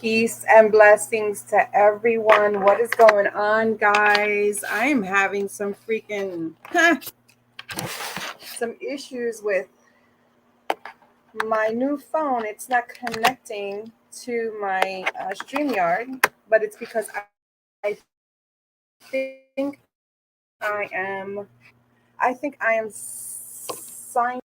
Peace and blessings to everyone. What is going on, guys? I am having some freaking some issues with my new phone. It's not connecting to my StreamYard, but it's because I think I am signed.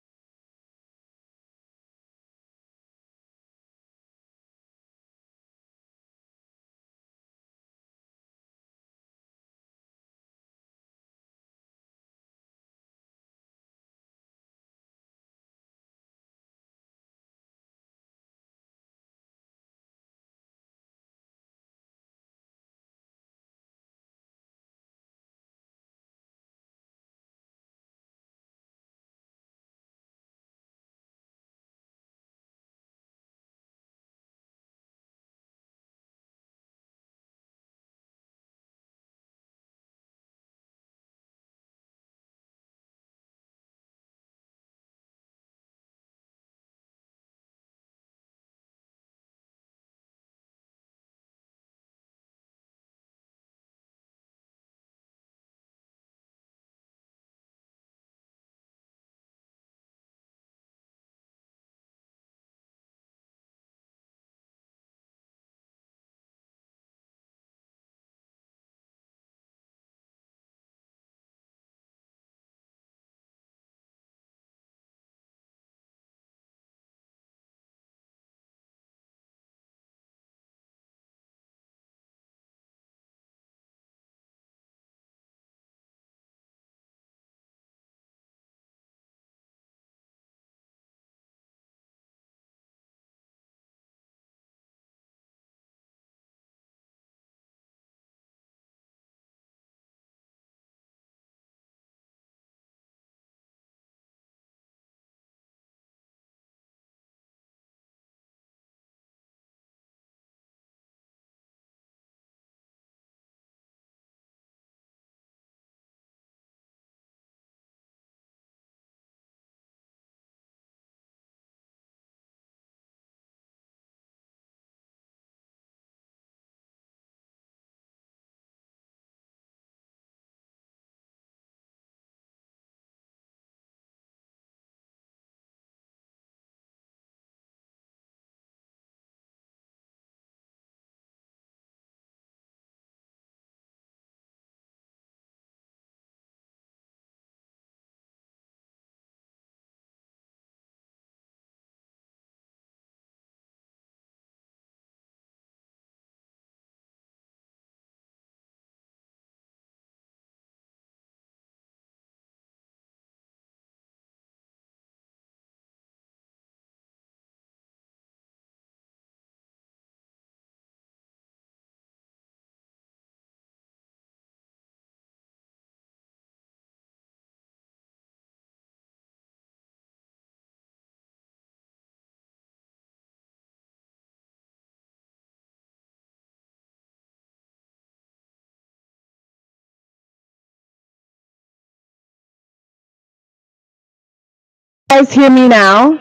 Guys hear me now?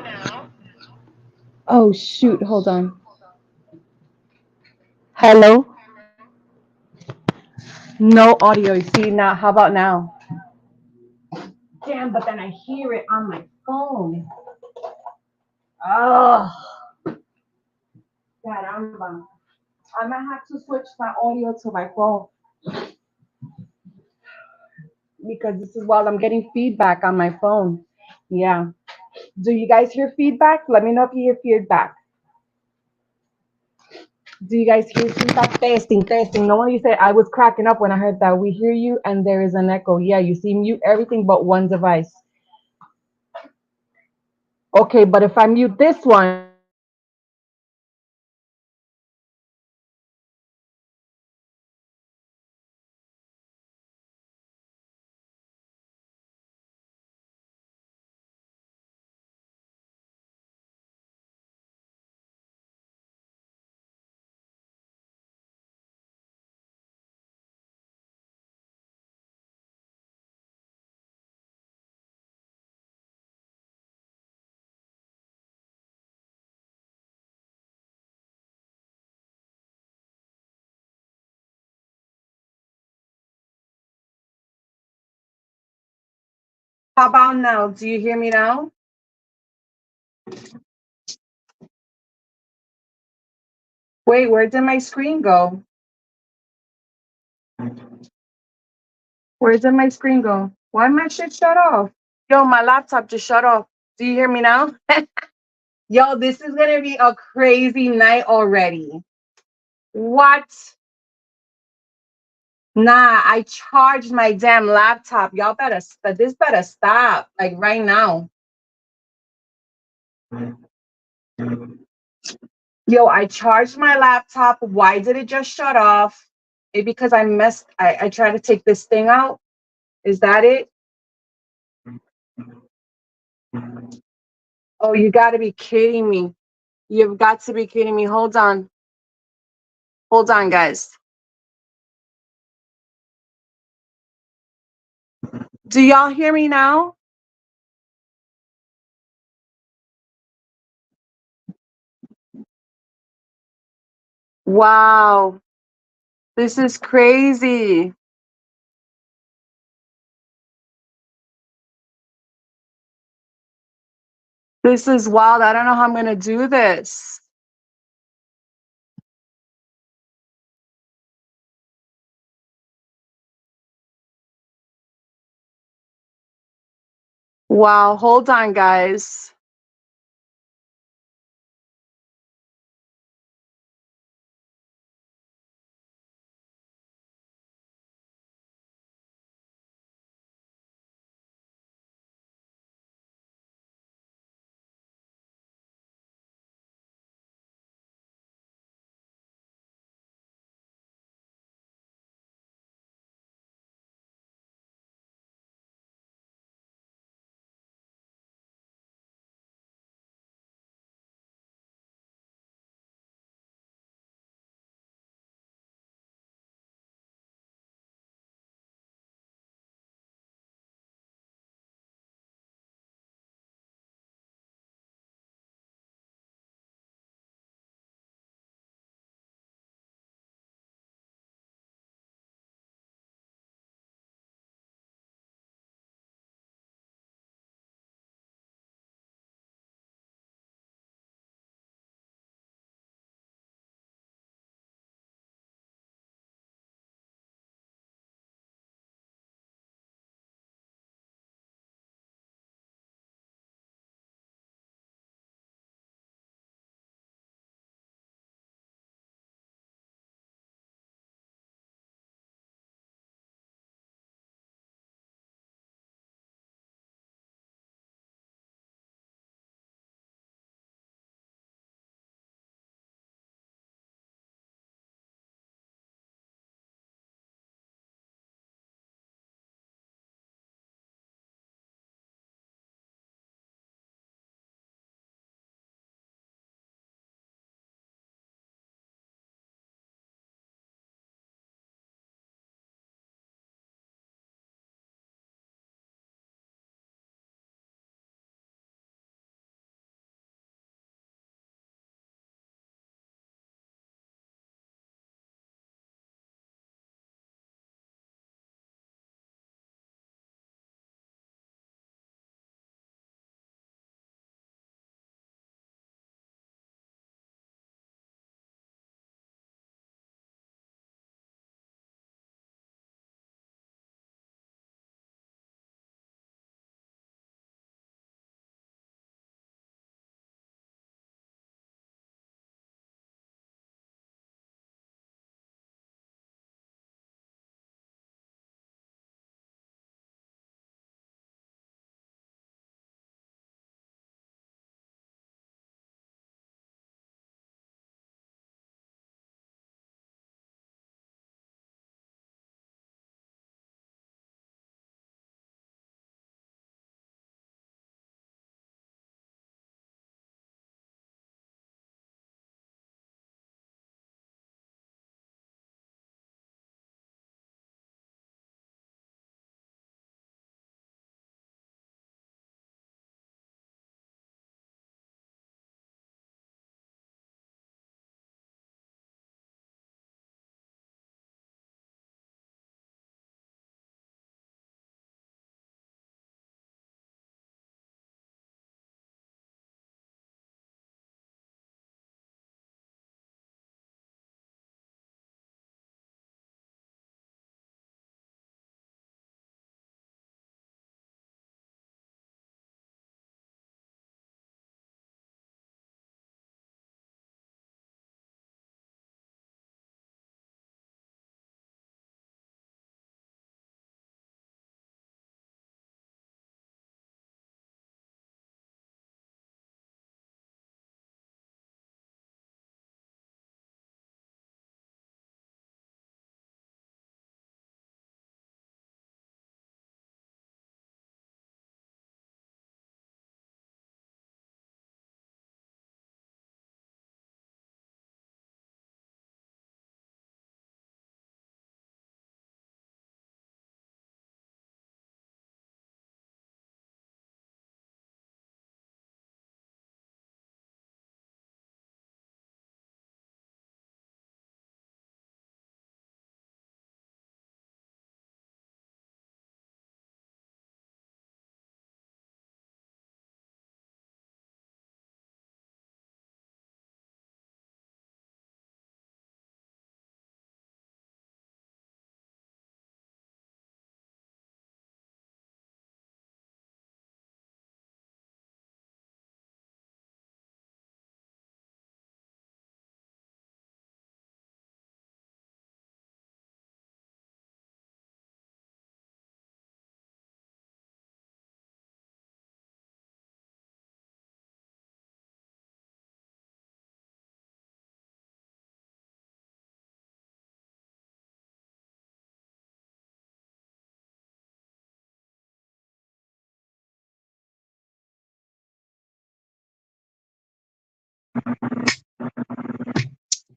Oh shoot, hold on. Hello? No audio. See now, how about now? Damn, but then I hear it on my phone. Oh, caramba. I might have to switch my audio to my phone because this is while I'm getting feedback on my phone. Yeah. Do you guys hear feedback? Let me know if you hear feedback. Do you guys hear feedback? Testing, testing. No one you said I was cracking up when I heard that. We hear you and there is an echo. Yeah, you see mute everything but one device. Okay, but if I mute this one, How about now? Do you hear me now? Wait, where did my screen go? Where did my screen go? Why my shit shut off? Yo, my laptop just shut off. Do you hear me now? Yo, this is gonna be a crazy night already. What? Nah, I charged my damn laptop. Y'all better, this better stop, like right now. Yo, I charged my laptop. Why did it just shut off? Maybe because I tried to take this thing out. Is that it? Oh, you gotta be kidding me. You've got to be kidding me. Hold on. Hold on, guys. Do y'all hear me now? Wow. This is crazy. This is wild. I don't know how I'm going to do this. Wow. Hold on, guys.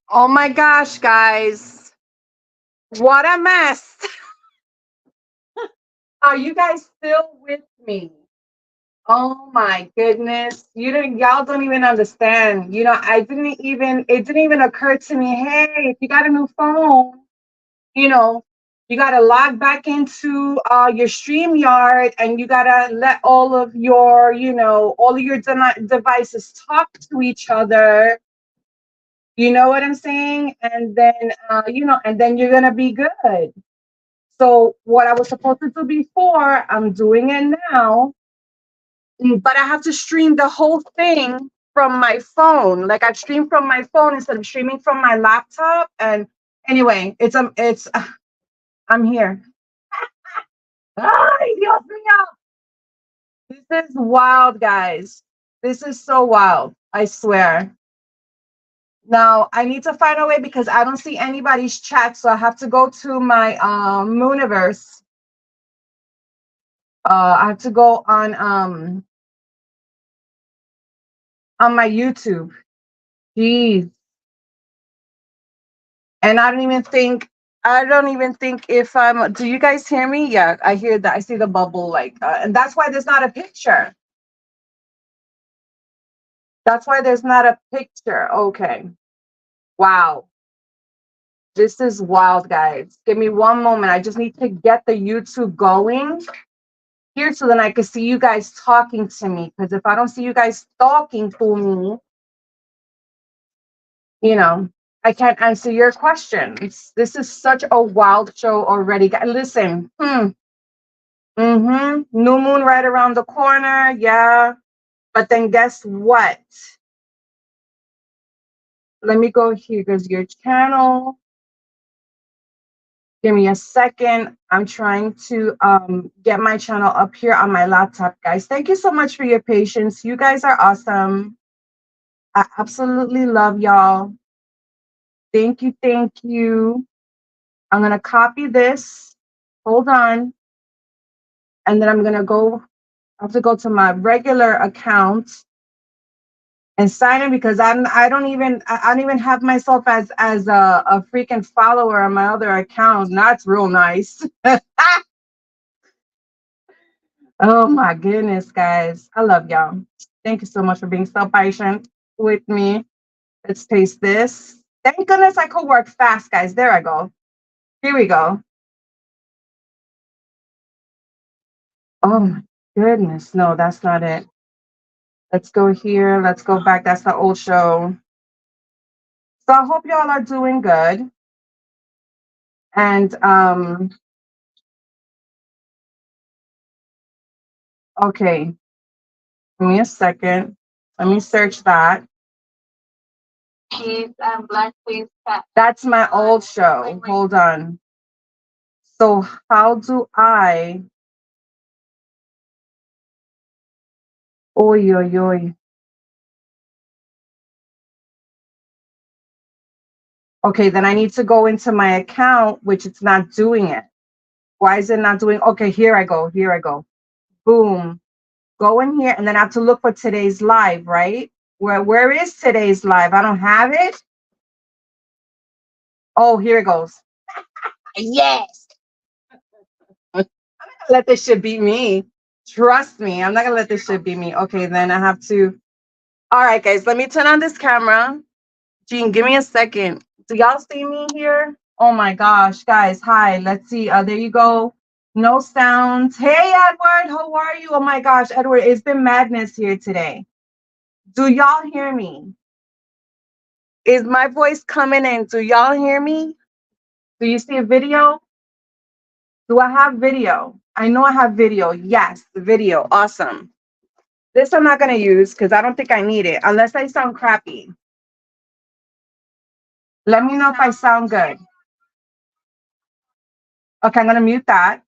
Oh my gosh, guys. What a mess. Are you guys still with me? Oh my goodness. Y'all don't even understand. It didn't even occur to me, hey, if you got a new phone, you know, you gotta log back into your StreamYard and you gotta let all of your devices talk to each other. You know what I'm saying? And then and then you're gonna be good. So what I was supposed to do before, I'm doing it now, but I have to stream the whole thing from my phone. Like I stream from my phone instead of streaming from my laptop. And anyway, I'm here. Ay, Dios mío. This is wild, guys. This is so wild. I swear. Now I need to find a way because I don't see anybody's chat, so I have to go to my Mooniverse. I have to go on my YouTube. Jeez. And I don't even think if I'm do you guys hear me? Yeah, I hear that. I see the bubble and that's why there's not a picture. That's why there's not a picture. Okay. Wow. This is wild, guys. Give me one moment. I just need to get the YouTube going here so then I can see you guys talking to me. Because if I don't see you guys talking to me, I can't answer your questions. This is such a wild show already. Listen, new moon right around the corner. Yeah. But then guess what? Let me go here because your channel. Give me a second. I'm trying to get my channel up here on my laptop, guys. Thank you so much for your patience. You guys are awesome. I absolutely love y'all. Thank you. Thank you. I'm going to copy this. Hold on. And then I have to go to my regular account and sign in because I don't even have myself as a freaking follower on my other account. That's real nice. Oh my goodness, guys. I love y'all. Thank you so much for being so patient with me. Let's paste this. Thank goodness I could work fast, guys. There I go. Here we go. Oh my goodness. No, that's not it. Let's go here. Let's go back. That's the old show. So I hope y'all are doing good. And okay. Give me a second. Let me search that. Cheese and black cheese. That's my old show. Hold on. So how do I? Oy, oy, oy. Okay, then I need to go into my account, which it's not doing it. Why is it not doing? Okay, here I go. Here I go. Boom. Go in here, and then I have to look for today's live, right? Where is today's live? I don't have it. Oh, here it goes. Yes. I'm not gonna let this shit beat me. Trust me, I'm not gonna let this shit beat me. Okay, then I have to. All right, guys, let me turn on this camera. Jean, give me a second. Do y'all see me here? Oh my gosh, guys. Hi. Let's see. There you go. No sounds. Hey, Edward. How are you? Oh my gosh, Edward. It's been madness here today. Do y'all hear me? Is my voice coming in? Do y'all hear me? Do you see a video? Do I have video? I know I have video. Yes, the video. Awesome. This I'm not going to use because I don't think I need it unless I sound crappy. Let me know if I sound good. Okay, I'm going to mute that.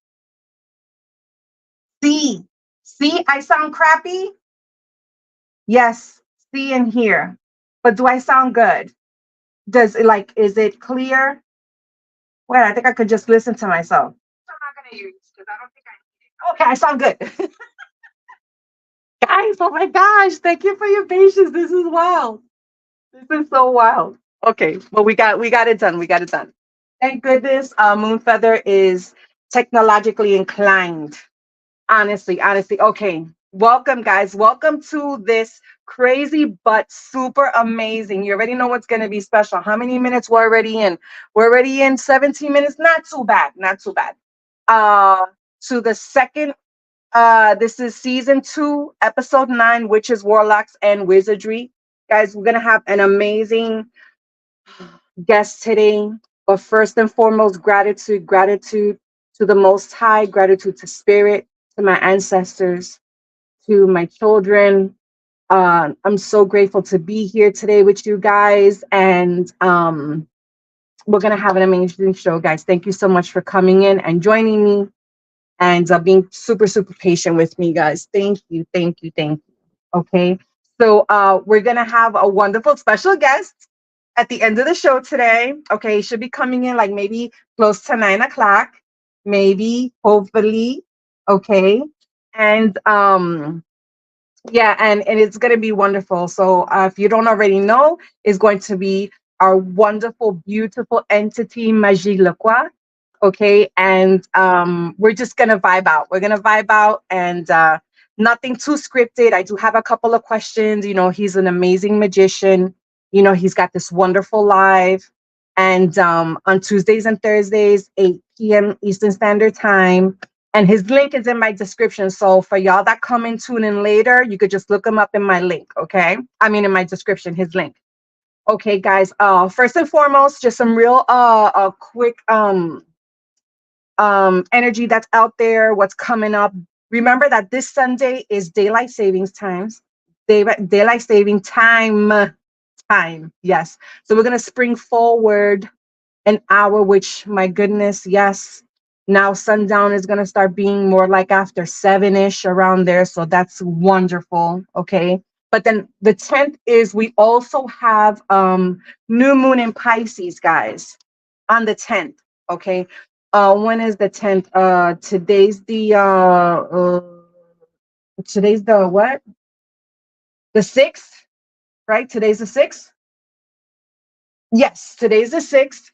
See, I sound crappy? Yes, see and hear. But do I sound good? Is it clear? Wait, I think I could just listen to myself. I'm not going to use because I don't think I need it. Okay, I sound good. Guys, oh my gosh, thank you for your patience. This is wild. This is so wild. Okay, well we got it done. We got it done. Thank goodness Moonfeather is technologically inclined. Honestly, honestly. Okay. Welcome, guys. Welcome to this crazy but super amazing. You already know what's going to be special. How many minutes we're already in? We're already in 17 minutes. Not too bad. Not too bad. Uh, to the second, this is season 2, episode 9, which is Warlocks and Wizardry. Guys, we're going to have an amazing guest today. But first and foremost, gratitude, gratitude to the Most High, gratitude to Spirit, to my ancestors, to my children. I'm so grateful to be here today with you guys. And we're going to have an amazing show, guys. Thank you so much for coming in and joining me and being super, super patient with me, guys. Thank you, thank you, thank you. Okay. So we're going to have a wonderful special guest at the end of the show today. Okay. He should be coming in like maybe close to 9 o'clock, maybe, hopefully. Okay. And yeah, and it's going to be wonderful. So if you don't already know, it's going to be our wonderful, beautiful entity, Magick. Okay, and we're just going to vibe out. We're going to vibe out and nothing too scripted. I do have a couple of questions. You know, he's an amazing magician. You know, he's got this wonderful live. And on Tuesdays and Thursdays, 8 p.m. Eastern Standard Time, and his link is in my description. So for y'all that come and tune in later, you could just look him up in my link. Okay. I mean, in my description, his link. Okay, guys. First and foremost, just some real quick energy that's out there, what's coming up. Remember that this Sunday is daylight savings times. Daylight saving time. Yes. So we're gonna spring forward an hour, which my goodness, yes. Now sundown is gonna start being more like after 7-ish around there. So that's wonderful. Okay. But then the 10th is we also have new moon in Pisces, guys, on the 10th. Okay. When is the 10th? Today's the what? The 6th, right? Today's the 6th. Yes, today's the 6th.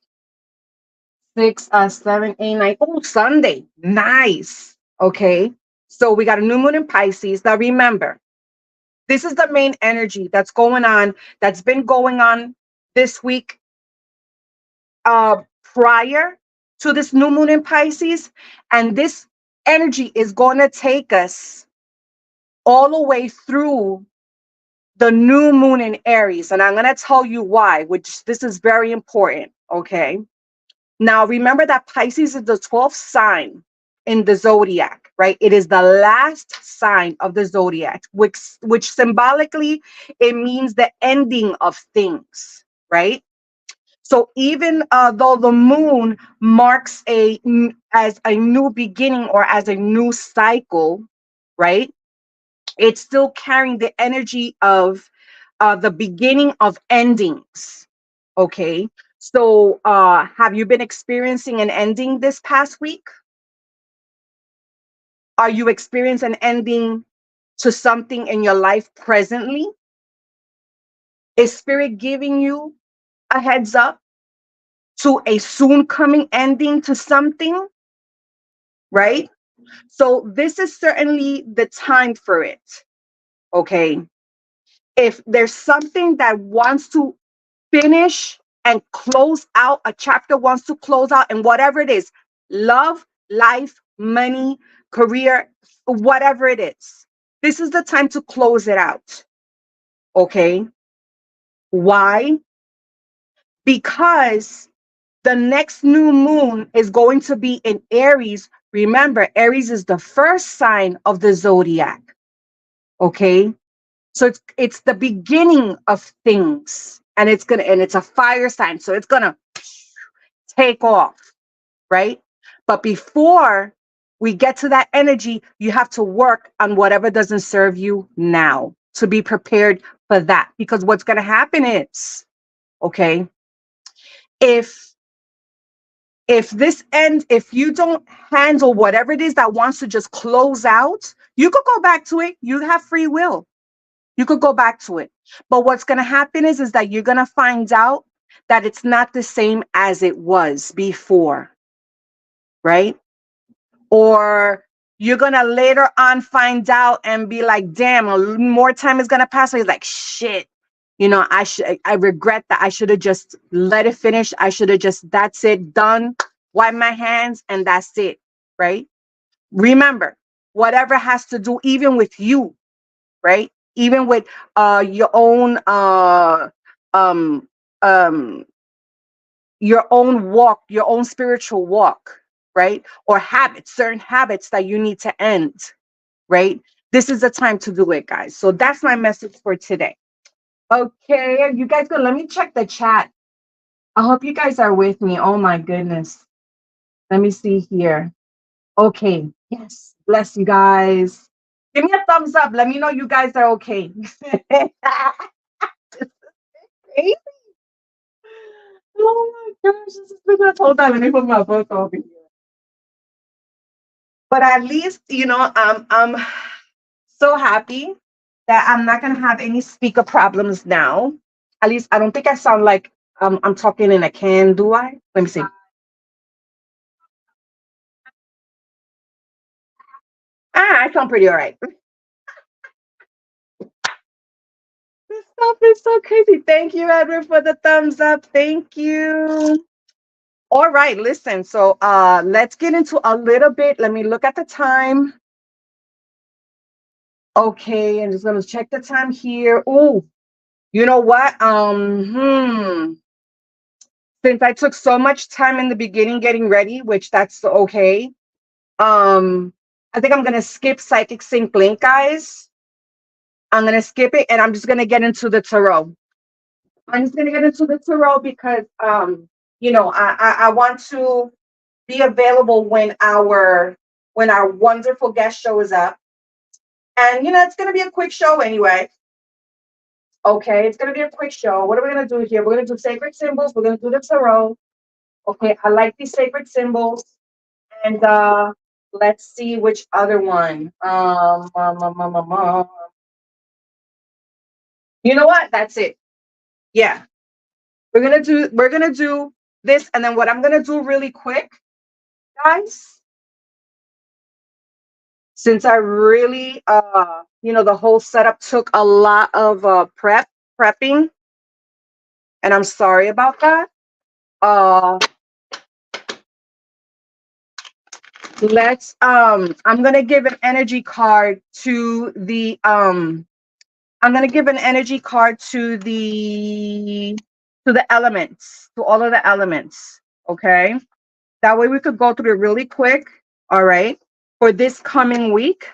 6, 7, 8, 9. Oh, Sunday. Nice. Okay. So we got a new moon in Pisces. Now remember, this is the main energy that's going on, that's been going on this week prior to this new moon in Pisces. And this energy is going to take us all the way through the new moon in Aries. And I'm going to tell you why, which this is very important. Okay. Now, remember that Pisces is the 12th sign in the zodiac, right? It is the last sign of the zodiac, which symbolically, it means the ending of things, right? So even though the moon marks as a new beginning or as a new cycle, right? It's still carrying the energy of the beginning of endings. Okay. So have you been experiencing an ending this past week? Are you experiencing an ending to something in your life presently? Is spirit giving you a heads up to a soon coming ending to something? Right? So this is certainly the time for it. Okay. If there's something that wants to finish and close out, a chapter wants to close out, and whatever it is, love, life, money, career, whatever it is, this is the time to close it out. Okay. Why? Because the next new moon is going to be in Aries. Remember, Aries is the first sign of the zodiac. Okay. So it's the beginning of things, and it's a fire sign, so it's gonna take off, right? But before we get to that energy, you have to work on whatever doesn't serve you now to be prepared for that. Because what's gonna happen is, okay, if if you don't handle whatever it is that wants to just close out, you could go back to it. You have free will. You could go back to it. But what's going to happen is that you're going to find out that it's not the same as it was before, right? Or you're going to later on find out and be like, damn, more time is going to pass. So you're like, shit, you know, I regret that. I should have just let it finish. I should have just, that's it, done, wipe my hands, and that's it, right? Remember, whatever has to do, even with you, right? Even with your own um um your own walk, your own spiritual walk, right? Or habits, certain habits that you need to end, right? This is the time to do it, guys. So that's my message for today. Okay, you guys go. Let me check the chat. I hope you guys are with me. Oh my goodness. Let me see here. Okay. Yes. Bless you guys. Give me a thumbs up. Let me know you guys are okay. Oh my gosh, this is been a whole time. Let me put my photo over here. But at least, you know, I'm so happy that I'm not gonna have any speaker problems now. At least I don't think I sound like I'm talking in a can, do I? Let me see. I sound pretty all right. This stuff is so crazy. Thank you, Edward, for the thumbs up. Thank you. All right, listen. So let's get into a little bit. Let me look at the time. Okay, I'm just gonna check the time here. Oh, you know what? Since I took so much time in the beginning getting ready, which that's okay. I think I'm gonna skip Psychic Sync Link, guys. I'm gonna skip it and I'm just gonna get into the tarot. I'm just gonna get into the tarot because you know, I want to be available when our wonderful guest shows up. And you know, it's gonna be a quick show anyway. Okay, it's gonna be a quick show. What are we gonna do here? We're gonna do sacred symbols. We're gonna do the tarot. Okay, I like these sacred symbols. And let's see which other one. You know what? That's it. Yeah, we're gonna do this, and then what I'm gonna do really quick, guys. Since I really, you know, the whole setup took a lot of prepping, and I'm sorry about that. Let's I'm gonna give an energy card to the I'm gonna give an energy card to the elements, to all of the elements. Okay. That way we could go through it really quick. All right. For this coming week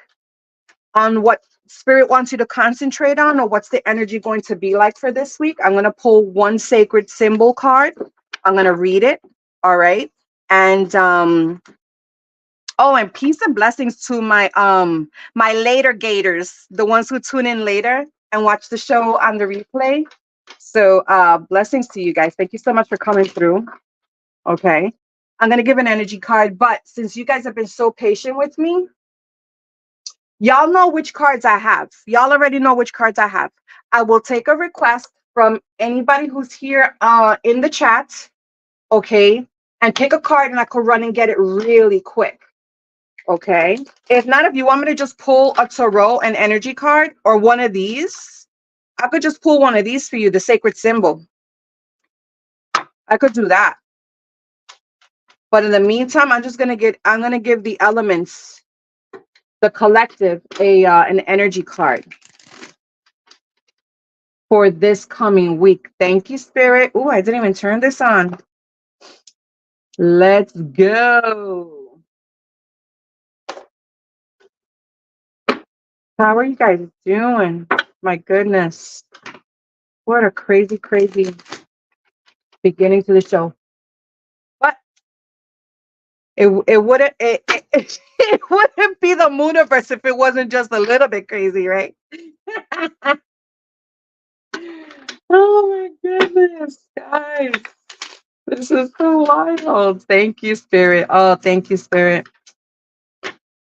on what spirit wants you to concentrate on, or what's the energy going to be like for this week. I'm gonna pull one sacred symbol card. I'm gonna read it. All right. And oh, and peace and blessings to my later gators, the ones who tune in later and watch the show on the replay. So blessings to you guys. Thank you so much for coming through. Okay. I'm gonna give an energy card, but since you guys have been so patient with me, y'all know which cards I have. Y'all already know which cards I have. I will take a request from anybody who's here in the chat, okay, and pick a card and I could run and get it really quick. Okay. If not, if you want me to just pull a tarot and energy card or one of these, I could just pull one of these for you, the sacred symbol. I could do that. But in the meantime, I'm gonna give the elements, the collective, an energy card for this coming week. Thank you, Spirit. Oh, I didn't even turn this on. Let's go. How are you guys doing? My goodness. What a crazy, crazy beginning to the show. But it wouldn't it wouldn't be the Mooniverse if it wasn't just a little bit crazy, right? Oh my goodness, guys. This is so wild. Thank you, Spirit. Oh, thank you, Spirit.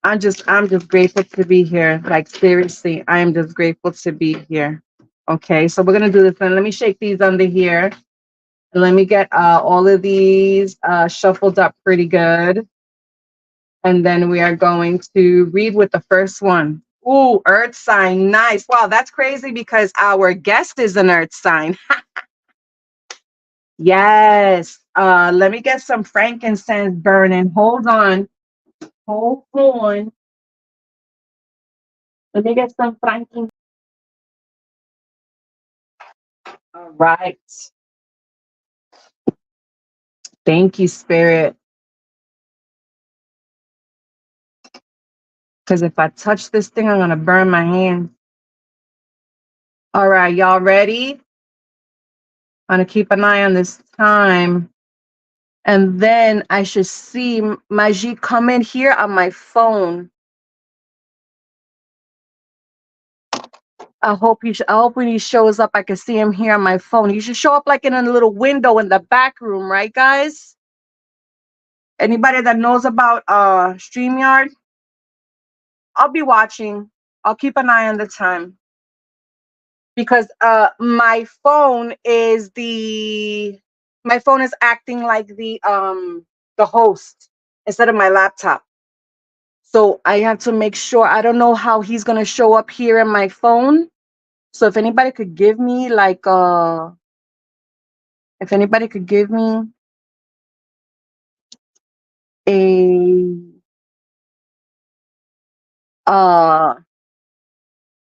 I'm just grateful to be here. Like seriously, I am just grateful to be here. Okay, so we're gonna do this one. Let me shake these under here. Let me get all of these shuffled up pretty good. And then we are going to read with the first one. Ooh, earth sign. Nice. Wow, that's crazy because our guest is an earth sign. Yes. Let me get some frankincense burning. Hold on. Hold on. Let me get some frankincense. All right. Thank you, Spirit. Because if I touch this thing, I'm going to burn my hand. All right, y'all ready? I'm going to keep an eye on this time. And then I should see Magick come in here on my phone. I hope when he shows up, I can see him here on my phone. He should show up like in a little window in the back room, right, guys? Anybody that knows about StreamYard, I'll be watching. I'll keep an eye on the time. Because my phone is acting like the host instead of my laptop. So I have to make sure. I don't know how he's gonna show up here in my phone. So if anybody could give me like a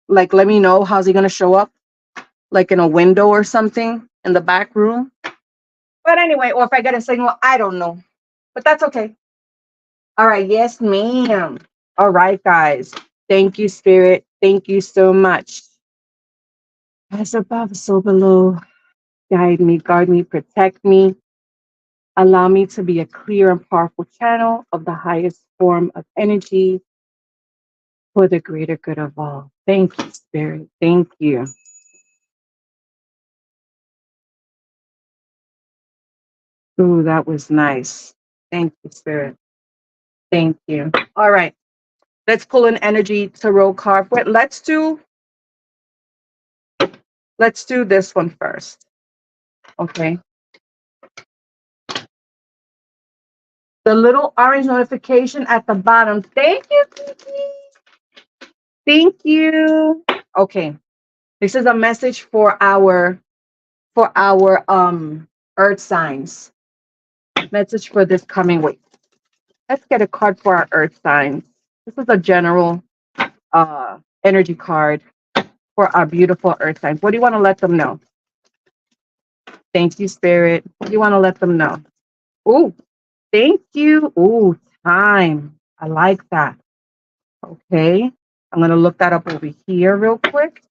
like let me know how's he gonna show up, like in a window or something in the back room. But anyway, or if I get a signal, I don't know. But that's okay. All right, yes, ma'am. All right, guys. Thank you, Spirit. Thank you so much. As above, so below. Guide me, guard me, protect me. Allow me to be a clear and powerful channel of the highest form of energy for the greater good of all. Thank you, Spirit. Thank you. Ooh, that was nice. Thank you, Spirit. Thank you. All right. Let's pull an energy tarot card. Wait, let's do this one first. Okay. The little orange notification at the bottom. Thank you, Kiki. Thank you. Okay. This is a message for our earth signs. Message for this coming week. Let's get a card for our earth signs. This is a general energy card for our beautiful earth signs. What do you want to let them know? Thank you, Spirit. What do you want to let them know? Ooh, thank you. Ooh, time. I like that. Okay. I'm going to look that up over here real quick.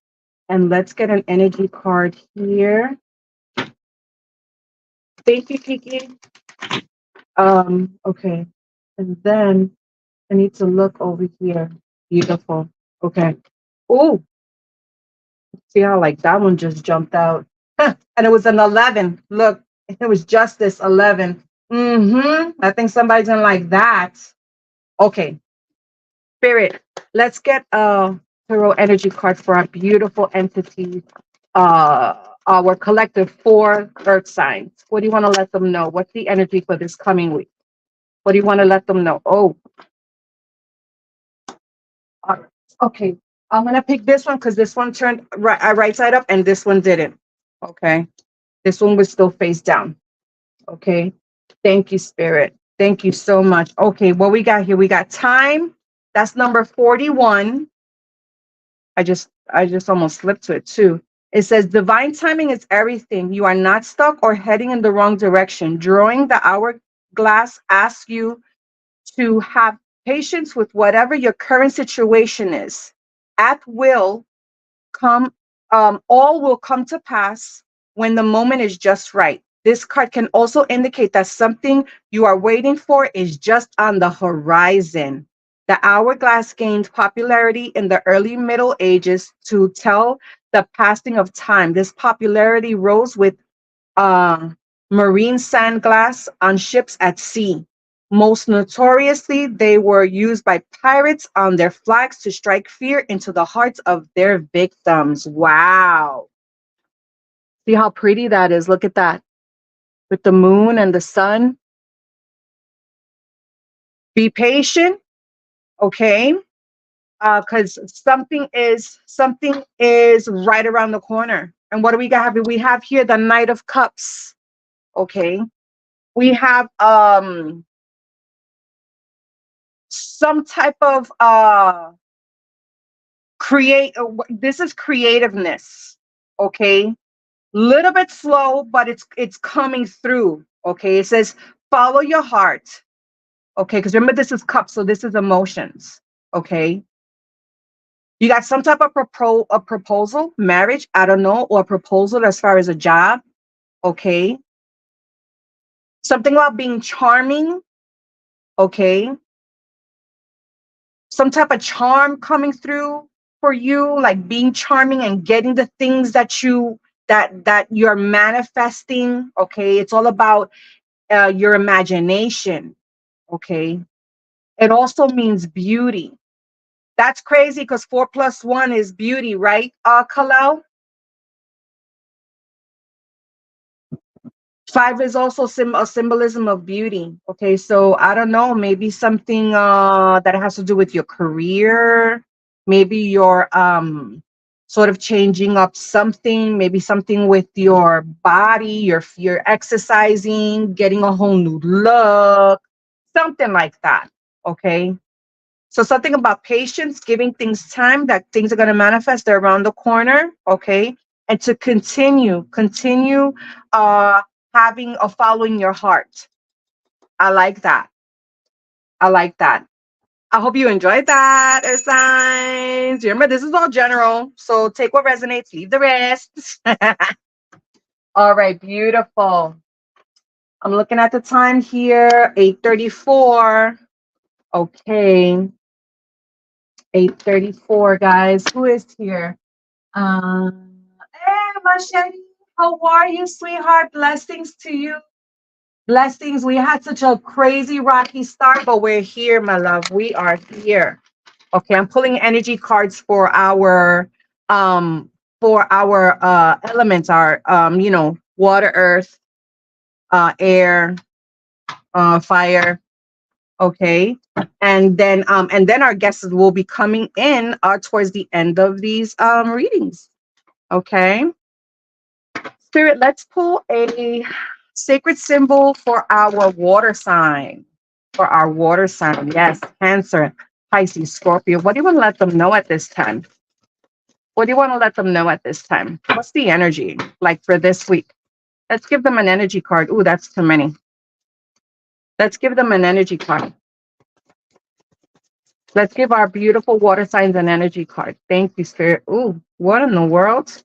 And let's get an energy card here. Thank you, Kiki. Okay. And then I need to look over here. Beautiful. Okay. Ooh. See how like that one just jumped out. Huh. And it was an 11. Look, it was Justice 11. I think somebody's gonna like that. Okay. Spirit, let's get a tarot energy card for our beautiful entity, our collective 4 earth signs. What do you want to let them know? What's the energy for this coming week? What do you want to let them know? Oh, okay. I'm gonna pick this one because this one turned right side up and this one didn't. Okay. This one was still face down. Okay. Thank you, Spirit. Thank you so much. Okay, what we got here? We got time. That's number 41. I just almost slipped to it too. It says divine timing is everything. You are not stuck or heading in the wrong direction. Drawing the hourglass asks you to have patience with whatever your current situation is. At will come, all will come to pass when the moment is just right. This card can also indicate that something you are waiting for is just on the horizon. The hourglass gained popularity in the early Middle Ages to tell the passing of time. This popularity rose with marine sand glass on ships at sea. Most notoriously, they were used by pirates on their flags to strike fear into the hearts of their victims. Wow. See how pretty that is? Look at that. With the moon and the sun. Be patient, okay? Because something is right around the corner. And what do we got? We have here the Knight of Cups. Okay. We have some type of this is creativeness. Okay. Little bit slow, but it's coming through. Okay. It says follow your heart. Okay, because remember this is cups, so this is emotions. Okay. You got some type of a proposal, marriage, I don't know, or a proposal as far as a job. Okay. Something about being charming. Okay. Some type of charm coming through for you, like being charming and getting the things that you're manifesting. Okay. It's all about your imagination. Okay. It also means beauty. That's crazy because 4+1 is beauty, right, Kalel? 5 is also a symbolism of beauty. Okay, so I don't know, maybe something that has to do with your career, maybe you're sort of changing up something, maybe something with your body, you're exercising, getting a whole new look, something like that. Okay. So something about patience, giving things time, that things are going to manifest. They're around the corner. Okay. And to continue uh, having or following your heart. I like that. I like that. I hope you enjoyed that, Earth signs. Remember, this is all general. So take what resonates, leave the rest. All right. Beautiful. I'm looking at the time here, 8:34. Okay. 8:34, guys. Who is here? Hey, Machete, how are you, sweetheart? Blessings to you. Blessings. We had such a crazy rocky start, but we're here, my love. We are here. Okay, I'm pulling energy cards for our elements, our water, earth, air, fire. Okay. And then our guests will be coming in towards the end of these readings. Okay. Spirit, let's pull a sacred symbol for our water sign. For our water sign. Yes, Cancer, Pisces, Scorpio. What do you want to let them know at this time? What do you want to let them know at this time? What's the energy like for this week? Let's give them an energy card. Ooh, that's too many. Let's give them an energy card. Let's give our beautiful water signs an energy card. Thank you, Spirit. Ooh, what in the world?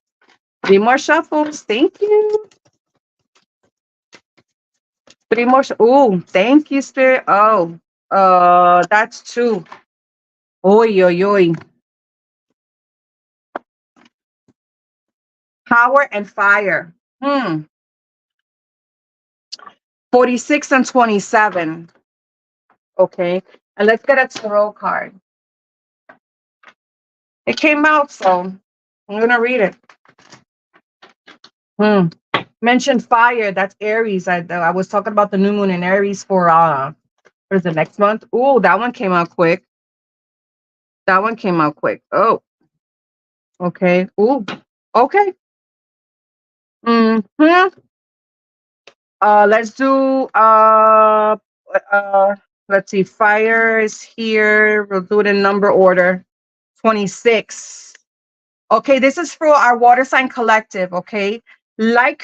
3 more shuffles. Thank you. 3 more. Ooh, thank you, Spirit. Oh, that's 2. Oi, oi, oi. Power and fire. 46 and 27. Okay. And let's get a tarot card. It came out, so I'm going to read it. Mentioned fire. That's Aries. I was talking about the new moon in Aries for the next month. Ooh, that one came out quick. That one came out quick. Oh, okay. Ooh, okay. Let's do let's see. Fire is here. We'll do it in number order. 26. Okay, this is for our water sign collective. Okay. Light,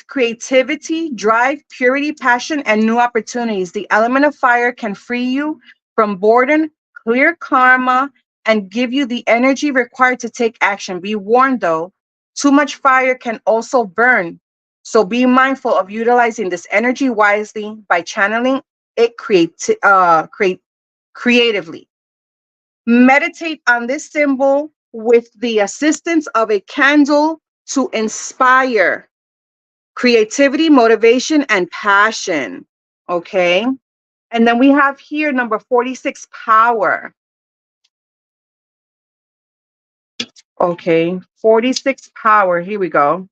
creativity, drive, purity, passion, and new opportunities. The element of fire can free you from boredom, clear karma, and give you the energy required to take action. Be warned though, too much fire can also burn. So be mindful of utilizing this energy wisely by channeling it creatively. Meditate on this symbol with the assistance of a candle to inspire creativity, motivation, and passion. Okay. And then we have here number 46, power. Okay. 46, power. Here we go.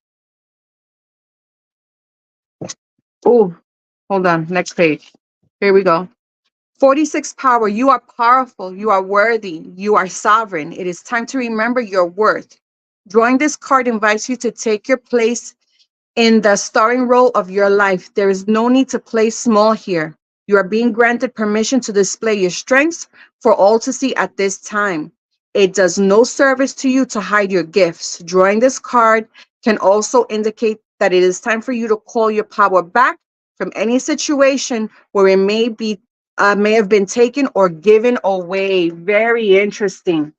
Oh, hold on. Next page. Here we go. 46, power. You are powerful. You are worthy. You are sovereign. It is time to remember your worth. Drawing this card invites you to take your place in the starring role of your life. There is no need to play small here. You are being granted permission to display your strengths for all to see at this time. It does no service to you to hide your gifts. Drawing this card can also indicate that it is time for you to call your power back from any situation where it may have been taken or given away. Very interesting.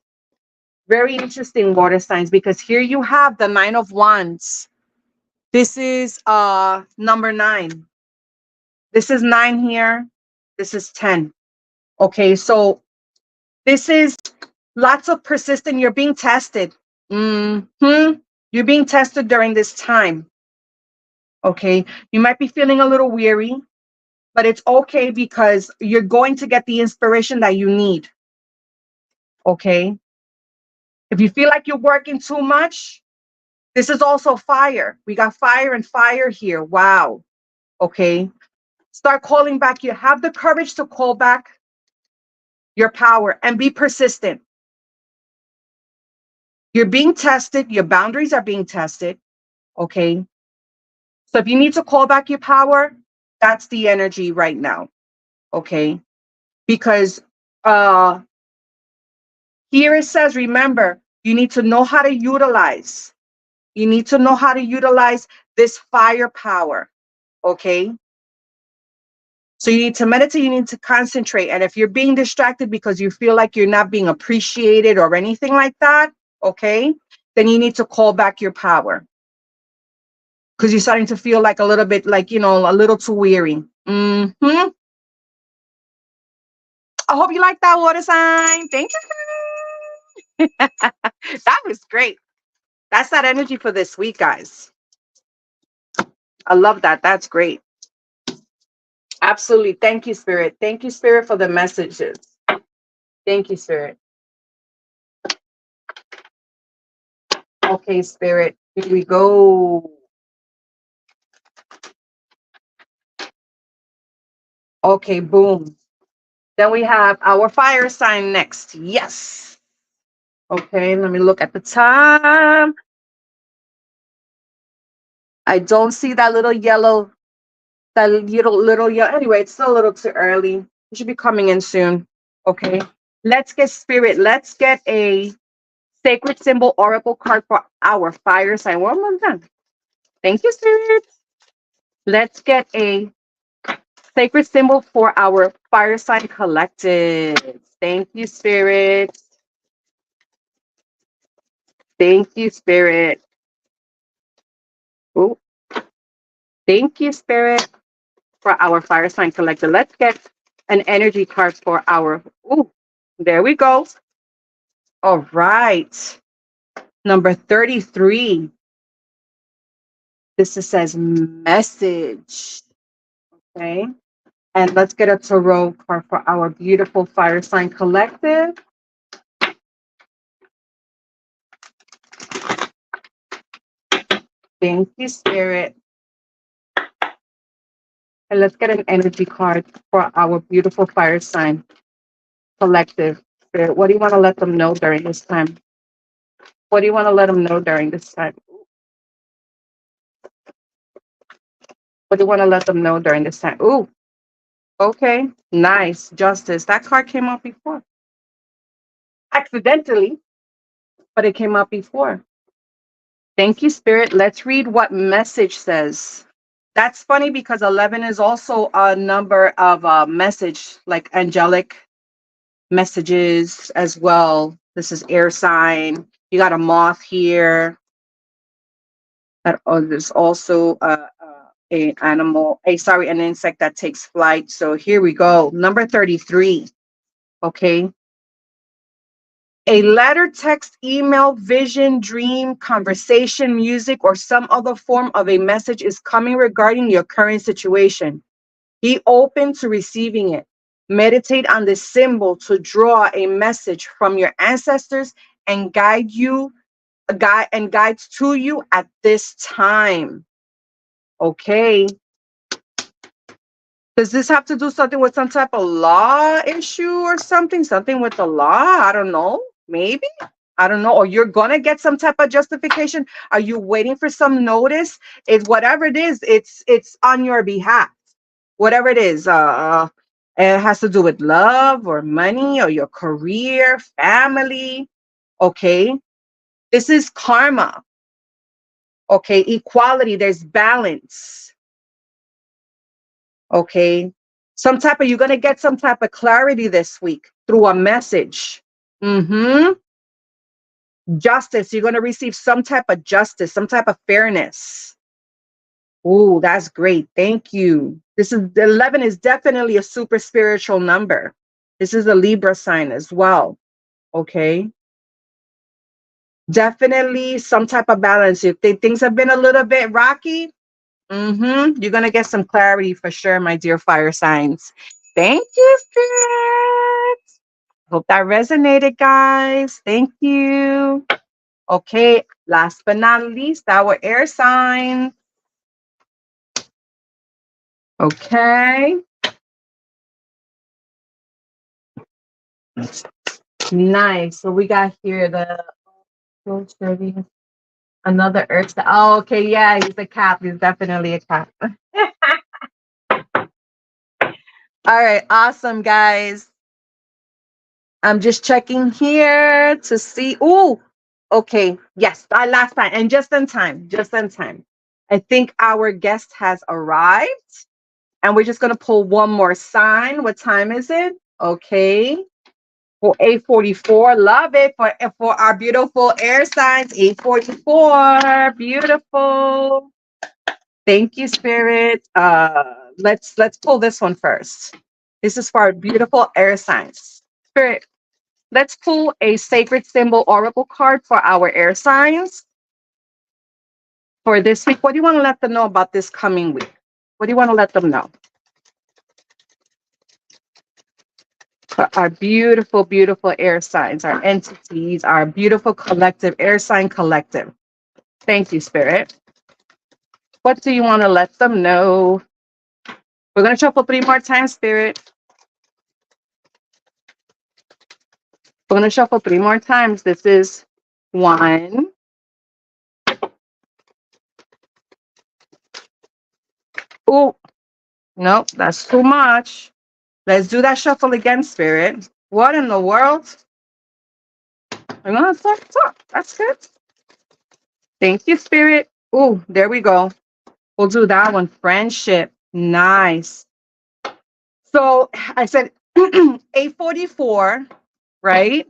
Very interesting, water signs, because here you have the 9 of Wands. This is number 9. This is 9 here. This is 10. Okay, so this is lots of persistent. You're being tested. You're being tested during this time. Okay, you might be feeling a little weary, but it's okay because you're going to get the inspiration that you need. Okay, if you feel like you're working too much, this is also fire. We got fire and fire here. Wow. Okay. Start calling back. You have the courage to call back your power and be persistent. You're being tested. Your boundaries are being tested. Okay. So if you need to call back your power, that's the energy right now. Okay. Because here it says, remember, you need to know how to utilize. You need to know how to utilize this firepower. Okay. So you need to meditate, you need to concentrate. And if you're being distracted because you feel like you're not being appreciated or anything like that, okay, then you need to call back your power. Because you're starting to feel like a little bit like, a little too weary. I hope you like that, water sign. Thank you. That was great. That's that energy for this week, guys. I love that. That's great. Absolutely. Thank you, Spirit. Thank you, Spirit, for the messages. Thank you, Spirit. Okay, Spirit. Here we go. Okay, boom. Then we have our fire sign next. Yes. Okay, let me look at the time. I don't see that little yellow, little yellow. Anyway, it's still a little too early. It should be coming in soon. Okay. Let's get Spirit. Let's get a sacred symbol oracle card for our fire sign. One more time. Thank you, Spirit. Let's get a sacred symbol for our fire sign collective. Thank you, Spirit. Thank you, Spirit. Oh, thank you, Spirit, for our fire sign collective. Let's get an energy card for our. Oh, there we go. All right. Number 33. This says message. Okay. And let's get a tarot card for our beautiful fire sign collective. Thank you, Spirit. And let's get an energy card for our beautiful fire sign collective. Spirit, what do you want to let them know during this time? What do you want to let them know during this time? What do you want to let them know during this time? Ooh, okay, nice. Justice. That card came out before. Accidentally, but it came out before. Thank you, Spirit. Let's read what message says. That's funny because 11 is also a number of message, like angelic messages as well. This is air sign. You got a moth here. There's also an insect that takes flight. So here we go. Number 33. Okay. A letter, text, email, vision, dream, conversation, music, or some other form of a message is coming regarding your current situation. Be open to receiving it. Meditate on the symbol to draw a message from your ancestors and guides to you at this time. Okay. Does this have to do something with some type of law issue or something? Something with the law? I don't know. Maybe. I don't know. Or you're gonna get some type of justification. Are you waiting for some notice? It's whatever it is, it's on your behalf. Whatever it is. It has to do with love or money or your career, family. Okay. This is karma. Okay. Equality. There's balance. Okay. You're going to get some type of clarity this week through a message. Justice. You're going to receive some type of justice, some type of fairness. Ooh, that's great. Thank you. 11 is definitely a super spiritual number. This is a Libra sign as well. Okay. Definitely some type of balance. If things have been a little bit rocky, you're going to get some clarity for sure, my dear fire signs. Thank you, Spirit. Hope that resonated, guys. Thank you. Okay, last but not least, our air sign. Okay. Nice. So we got here another earth. Oh, okay. Yeah, he's a cap. He's definitely a cap. All right. Awesome, guys. I'm just checking here to see. Ooh, okay. Yes, last time. And just in time. Just in time. I think our guest has arrived. And we're just going to pull one more sign. What time is it? Okay. For 8:44. Love it. For our beautiful air signs. 8:44. Beautiful. Thank you, Spirit. Let's pull this one first. This is for our beautiful air signs. Spirit, let's pull a sacred symbol oracle card for our air signs for this week. What do you want to let them know about this coming week? What do you want to let them know? For our beautiful, beautiful air signs, our entities, our beautiful collective, air sign collective. Thank you, Spirit. What do you want to let them know? We're going to shuffle 3 more times, Spirit. We're going to shuffle 3 more times. This is 1. Oh, nope, that's too much. Let's do that shuffle again, Spirit. What in the world? That's good. Thank you, Spirit. Oh, there we go. We'll do that one. Friendship. Nice. So I said 8:44, right?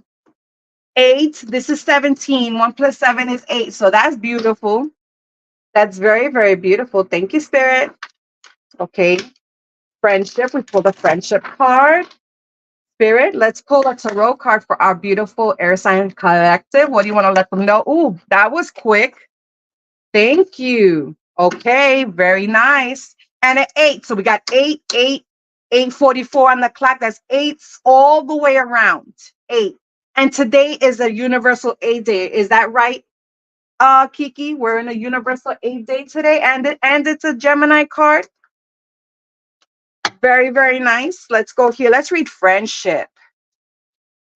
8. This is 17. 1 plus 7 is 8. So that's beautiful. That's very, very beautiful. Thank you, Spirit. Okay. Friendship. We pull the friendship card. Spirit, let's pull a tarot card for our beautiful air sign collective. What do you want to let them know? Ooh, that was quick. Thank you. Okay, very nice. And an 8. So we got 8, 8, 8:44 on the clock. That's 8s all the way around. 8. And today is a universal 8 day. Is that right, Kiki? We're in a universal 8 day today, and it's a Gemini card. Very, very nice. Let's go here. Let's read friendship.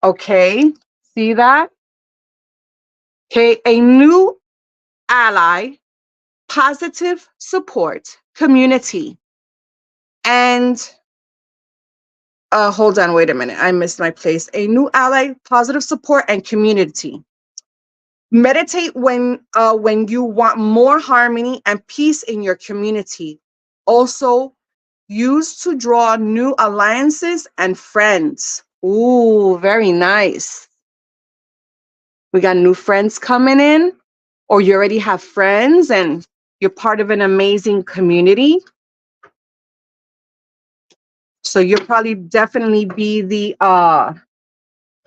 Okay, see that? Okay, a new ally, positive support, community. And hold on, wait a minute. I missed my place. A new ally, positive support, and community. Meditate when you want more harmony and peace in your community. Also, use to draw new alliances and friends. Ooh, very nice. We got new friends coming in, or you already have friends and you're part of an amazing community. So you'll probably definitely be the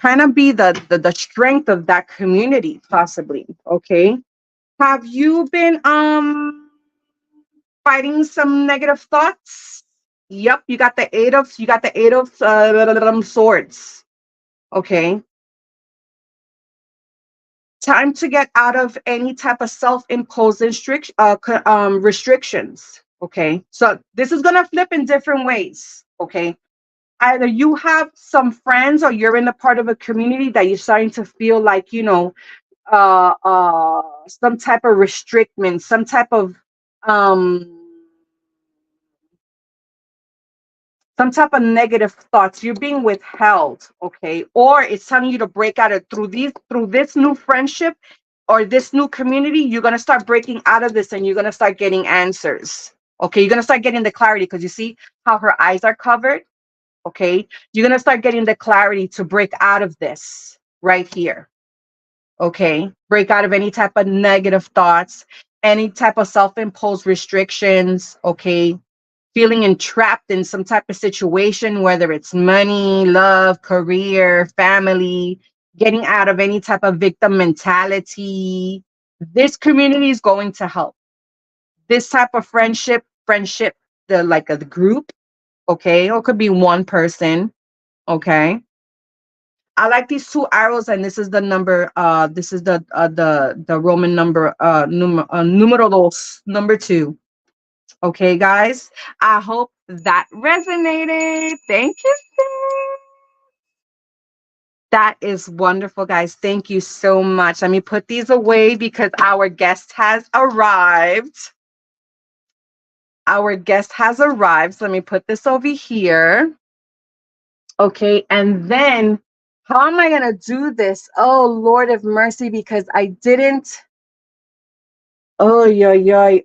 the strength of that community, possibly. Okay. Have you been fighting some negative thoughts? Yep, you got the eight of swords. Okay. Time to get out of any type of self-imposed restrictions. Okay. So this is gonna flip in different ways. Okay. Either you have some friends or you're in a part of a community that you're starting to feel like, some type of restriction, some type of um negative thoughts. You're being withheld, okay? Or it's telling you to break out of through this new friendship or this new community. You're gonna start breaking out of this and you're gonna start getting answers. Okay, you're gonna start getting the clarity because you see how her eyes are covered. Okay, you're gonna start getting the clarity to break out of this right here. Okay, break out of any type of negative thoughts, any type of self-imposed restrictions. Okay, feeling entrapped in some type of situation, whether it's money, love, career, family, getting out of any type of victim mentality. This community is going to help. This type of friendship, the group, okay, or it could be one person, okay. I like these two arrows, and this is the number. This is the Roman number. Numero dos, number 2. Okay, guys. I hope that resonated. Thank you, sis. That is wonderful, guys. Thank you so much. Let me put these away because our guest has arrived. Our guest has arrived. So let me put this over here. Okay, and then how am I going to do this? Oh, Lord of mercy, because I didn't. Oh, yeah, yeah.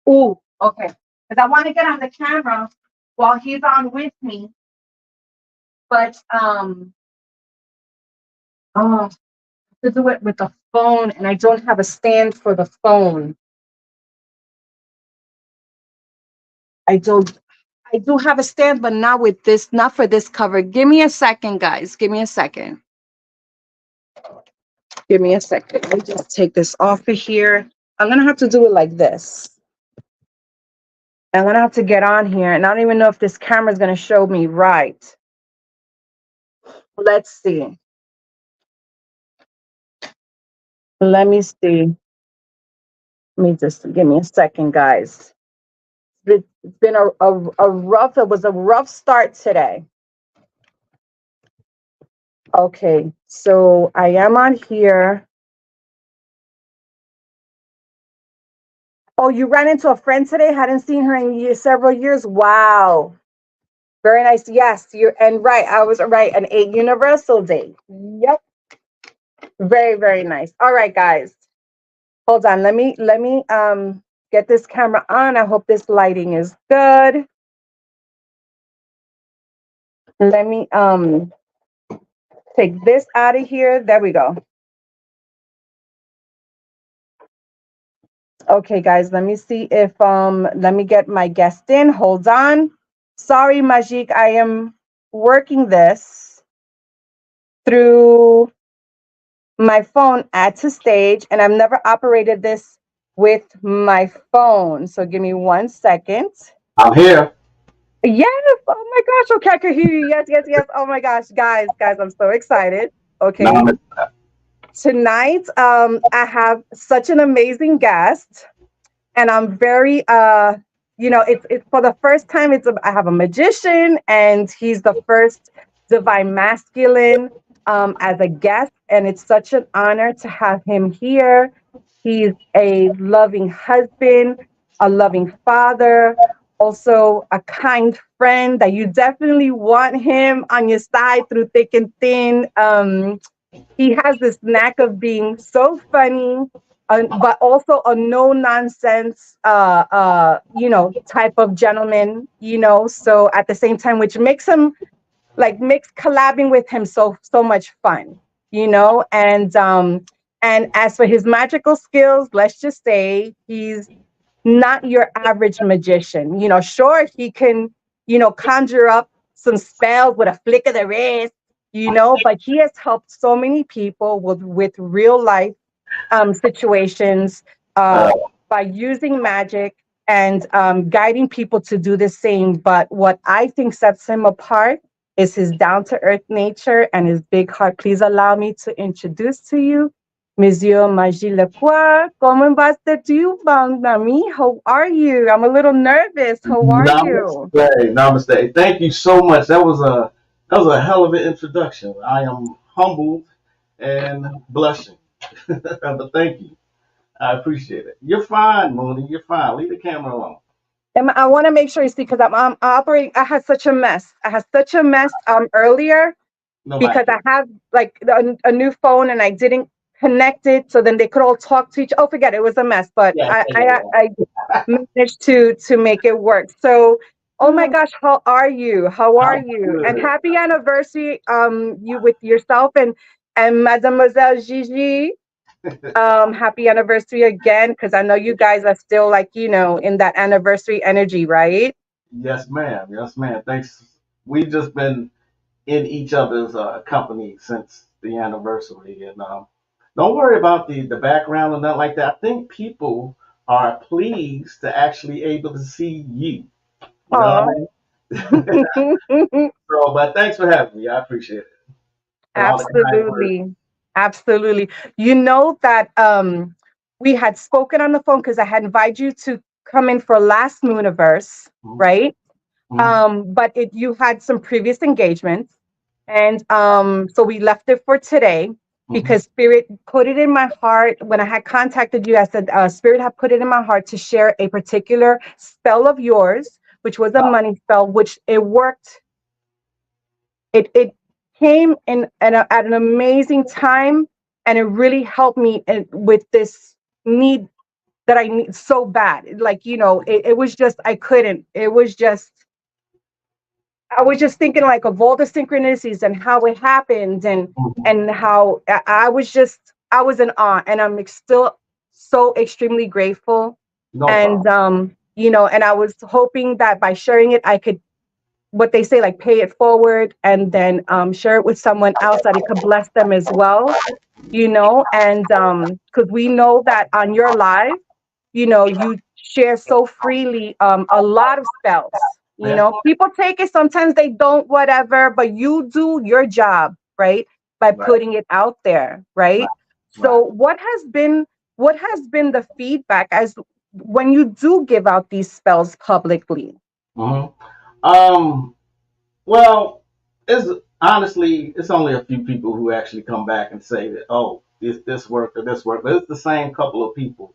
Oh, okay. Because I want to get on the camera while he's on with me. But oh, to do it with the phone, and I don't have a stand for the phone. I don't. I do have a stand, but not with this, not for this cover. Give me a second, guys. Give me a second. Give me a second. Let me just take this off of here. I'm gonna have to do it like this. I'm gonna have to get on here, and I don't even know if this camera is gonna show me right. Let's see. Let me see. Let me just give me a second, guys. It's been a rough. It was a rough start today. Okay, so I am on here. Oh, you ran into a friend today? Hadn't seen her in several years. Wow. Very nice. Yes, you're and right. I was right. An 8 Universal Day. Yep. Very, very nice. All right, guys. Hold on. Let me get this camera on. I hope this lighting is good. Let me take this out of here. There we go. Okay, guys, let me see if let me get my guest in. Hold on. Sorry, Magick, I am working this through my phone, add to stage, and I've never operated this with my phone. So give me 1 second. I'm here. Yes. Oh my gosh. Okay, I can hear you. Yes, yes, yes. Oh my gosh, guys, I'm so excited. Okay. Tonight, I have such an amazing guest, and I'm very it's for the first time. I have a magician, and he's the first divine masculine as a guest, and it's such an honor to have him here. He's a loving husband, a loving father, also a kind friend that you definitely want him on your side through thick and thin. He has this knack of being so funny, but also a no nonsense, type of gentleman, So at the same time, which makes him makes collabing with him so much fun, And as for his magical skills, let's just say he's not your average magician. Sure, he can, conjure up some spells with a flick of the wrist, but he has helped so many people with real life situations by using magic and guiding people to do the same. But what I think sets him apart is his down to earth nature and his big heart. Please allow me to introduce to you Monsieur Magick Lacroix. ¿Cómo vas tú, mon ami? How are you? I'm a little nervous. How are you? Namaste, namaste. Thank you so much. That was a hell of an introduction. I am humbled and blushing, but thank you. I appreciate it. You're fine, Mooney. You're fine. Leave the camera alone. And I want to make sure you see because I'm operating. I had such a mess. I had such a mess earlier Nobody because I cares. have like a new phone and I didn't connect it, so then they could all talk to each. Oh, forget it, it was a mess, but Yeah, I yeah, I, yeah, I managed to make it work. So, oh my gosh, how are you? How are I'm you? And good. happy anniversary, you with yourself and Mademoiselle Gigi. Happy anniversary again, because I know you guys are still like in that anniversary energy, right? Yes, ma'am. Yes, ma'am. Thanks. We've just been in each other's company since the anniversary, and don't worry about the background or nothing like that. I think people are pleased to actually able to see you. You know Oh. what I mean? So, but thanks for having me. I appreciate it and all the kind words. Absolutely. Absolutely. You know that we had spoken on the phone because I had invited you to come in for last Mooniverse, Mhm, right? mhm, But you had some previous engagements. And so we left it for today mhm. because Spirit put it in my heart. When I had contacted you, I said, Spirit had put it in my heart to share a particular spell of yours, which was a Wow. money spell, which it worked. It came at an amazing time, and it really helped me with this need that I need so bad. Like it was just I couldn't. It was just I was just thinking like of all the synchronicities and how it happened Mhm. and how I was in awe, and I'm still so extremely grateful. No And problem. and I was hoping that by sharing it, I could what they say, like pay it forward and then share it with someone else that it could bless them as well, and because we know that on your live, you share so freely a lot of spells. Yeah. People take it, sometimes they don't, whatever, but you do your job, right? By Right. putting it out there, Right. right? So Right. what has been the feedback as when you do give out these spells publicly? Hmm. Um. Well, it's honestly, it's only a few people who actually come back and say that, oh, this worked or this worked, but it's the same couple of people.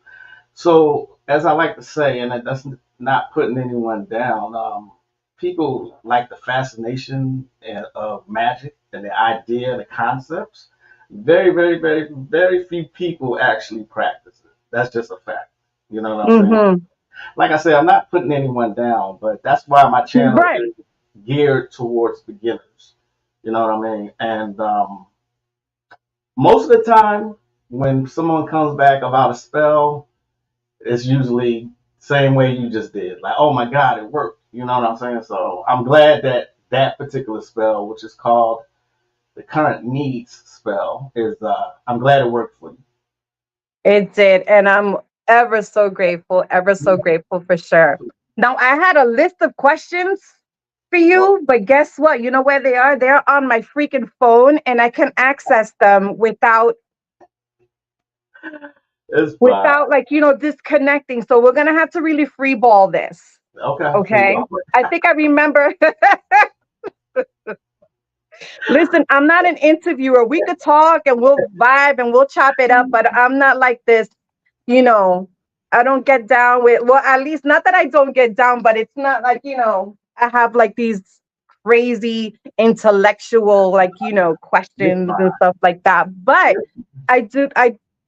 So, as I like to say, and that's not putting anyone down, people like the fascination of magic and the idea, the concepts. Very, very, very, very few people actually practice it. That's just a fact. You know what I'm saying? Mm-hmm. Like I said, I'm not putting anyone down, but that's why my channel Right. is geared towards beginners. You know what I mean? And most of the time, when someone comes back about a spell, it's usually same way you just did. Like, oh my God, it worked. You know what I'm saying? So I'm glad that that particular spell, which is called the current needs spell, is I'm glad it worked for It did. And I'm ever so grateful for sure. Now, I had a list of questions for you. you, but guess what? You know where they are? They're on my freaking phone, and I can access them It's fine. without like, disconnecting. So we're going to have to really free ball this. Okay, free Okay. ball. I think I remember. Listen, I'm not an interviewer. We could talk and we'll vibe and we'll chop it up, but I'm not like this, you know. I don't get down with, well, at least not that I don't get down, but it's not like, I have like these crazy intellectual, like, You're questions fine. and stuff like that. But I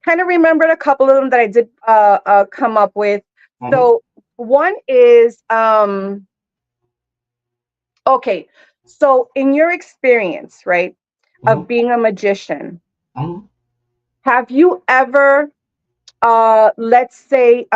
kind of remembered a couple of them that I did come up with. Mm-hmm. So one is okay. So in your experience, right, of Mm-hmm. being a magician, Mm-hmm. have you ever let's say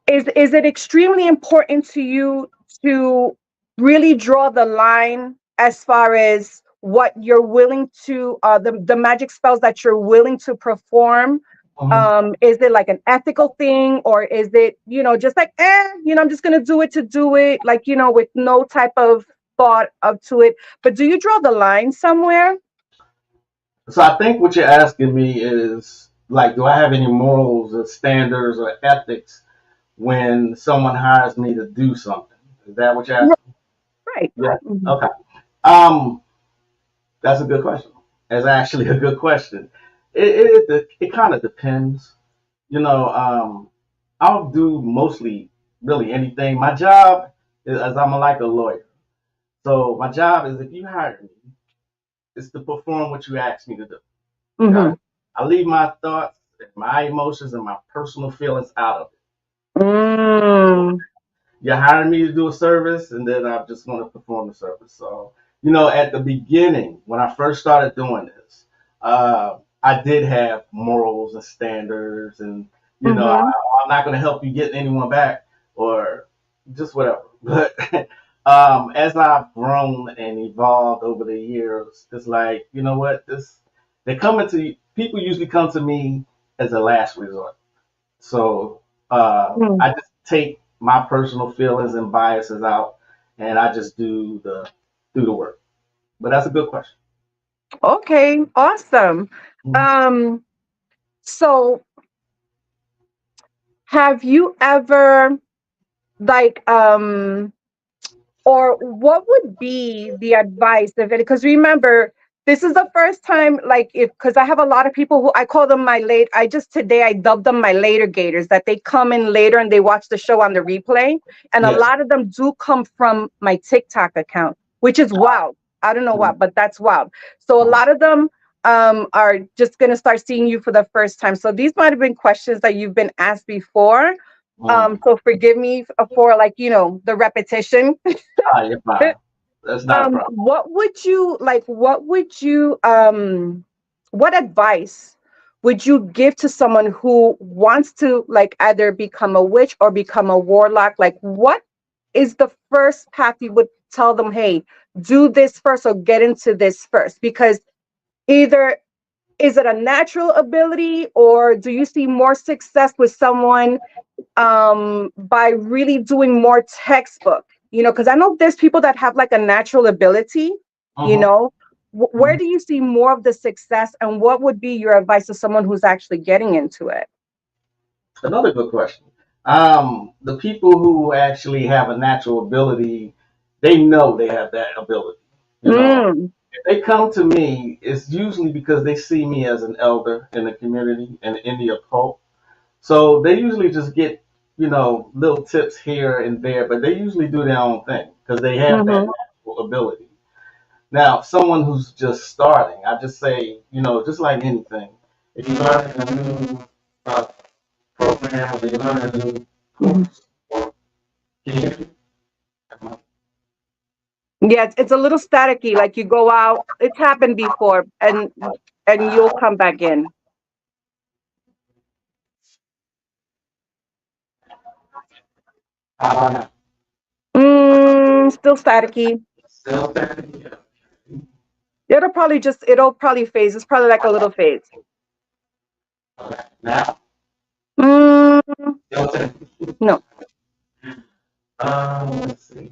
is it extremely important to you to really draw the line as far as what you're willing to the magic spells that you're willing to perform? Mhm. Is it like an ethical thing, or is it, just like, I'm just gonna do it to do it, like, with no type of thought up to it? But do you draw the line somewhere? So I think what you're asking me is like, do I have any morals or standards or ethics when someone hires me to do something? Is that what you're asking? Right. Yeah. Mhm. Okay. Um, that's a good question. It's actually a good question. It kind of depends. You know, I'll do mostly really anything. My job is, as I'm like a lawyer. So my job is, if you hire me, is to perform what you ask me to do. Okay. Mhm. I leave my thoughts, my emotions, and my personal feelings out of it. Mm. You're hiring me to do a service, and then I just want to perform the service. So, at the beginning, when I first started doing this, I did have morals and standards, and Mhm. I'm not going to help you get anyone back or just whatever. But as I've grown and evolved over the years, it's like, you know what, they come into people usually come to me as a last resort. So Mm. I just take my personal feelings and biases out, and I just do the work. But that's a good question. Okay, awesome. Mhm. Um, so have you ever, like, or what would be the advice of it? Because remember, this is the first time, like, if, because I have a lot of people who I call them my late, I just today I dubbed them my later gators, that they come in later and they watch the show on the replay. And a Yes. lot of them do come from my TikTok account, which is wild. I don't know Mhm. what, but that's wild. So a Mhm. lot of them are just going to start seeing you for the first time. So these might have been questions that you've been asked before. Mhm. So forgive me for, like, the repetition. You're fine. That's not a problem. What would you like? What advice would you give to someone who wants to, like, either become a witch or become a warlock? Like, what is the first path you would tell them? Hey, do this first or get into this first, because either is it a natural ability, or do you see more success with someone by really doing more textbook, because I know there's people that have like a natural ability, you Mhm. know where Mhm. do you see more of the success, and what would be your advice to someone who's actually getting into it? Another good question. The people who actually have a natural ability, they know they have that ability. You know, Mm, if they come to me, it's usually because they see me as an elder in the community and in the occult. So they usually just get, little tips here and there, but they usually do their own thing because they have that mm-hmm, natural ability. Now, someone who's just starting, I just say, just like anything, if you learn a new uh, program or you learn a new mm-hmm. course, or can you hear me? Yeah, it's a little staticky, like you go out, it's happened before, and you'll come back in. Still staticky. Still there? It'll probably phase. It's probably like a little phase. Okay. Now, mm, still there? no. Let's see.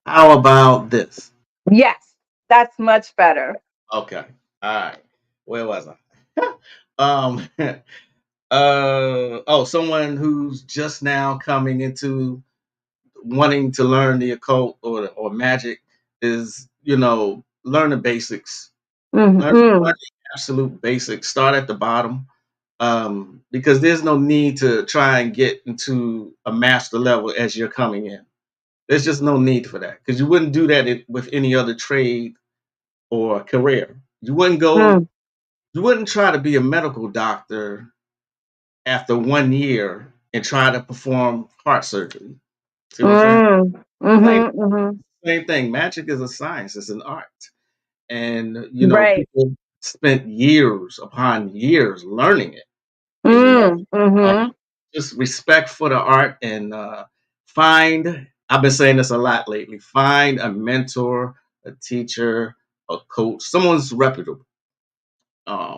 How about this? Yes, that's much better. Okay. All right. Where was I? um. Someone who's just now coming into wanting to learn the occult or magic is, learn the basics. Learn Mm-hmm. the absolute basics. Start at the bottom. Because there's no need to try and get into a master level as you're coming in. There's just no need for that because you wouldn't do that with any other trade or career. You wouldn't go. Mm, You wouldn't try to be a medical doctor after 1 year and try to perform heart surgery. See what I'm saying? mm, Same, mm-hmm, mm-hmm. same thing. Magic is a science. It's an art, and Right. people spent years upon years learning it. And Mm, uh, mm-hmm. just respect for the art and find I've been saying this a lot lately. Find a mentor, a teacher, a coach, someone's reputable,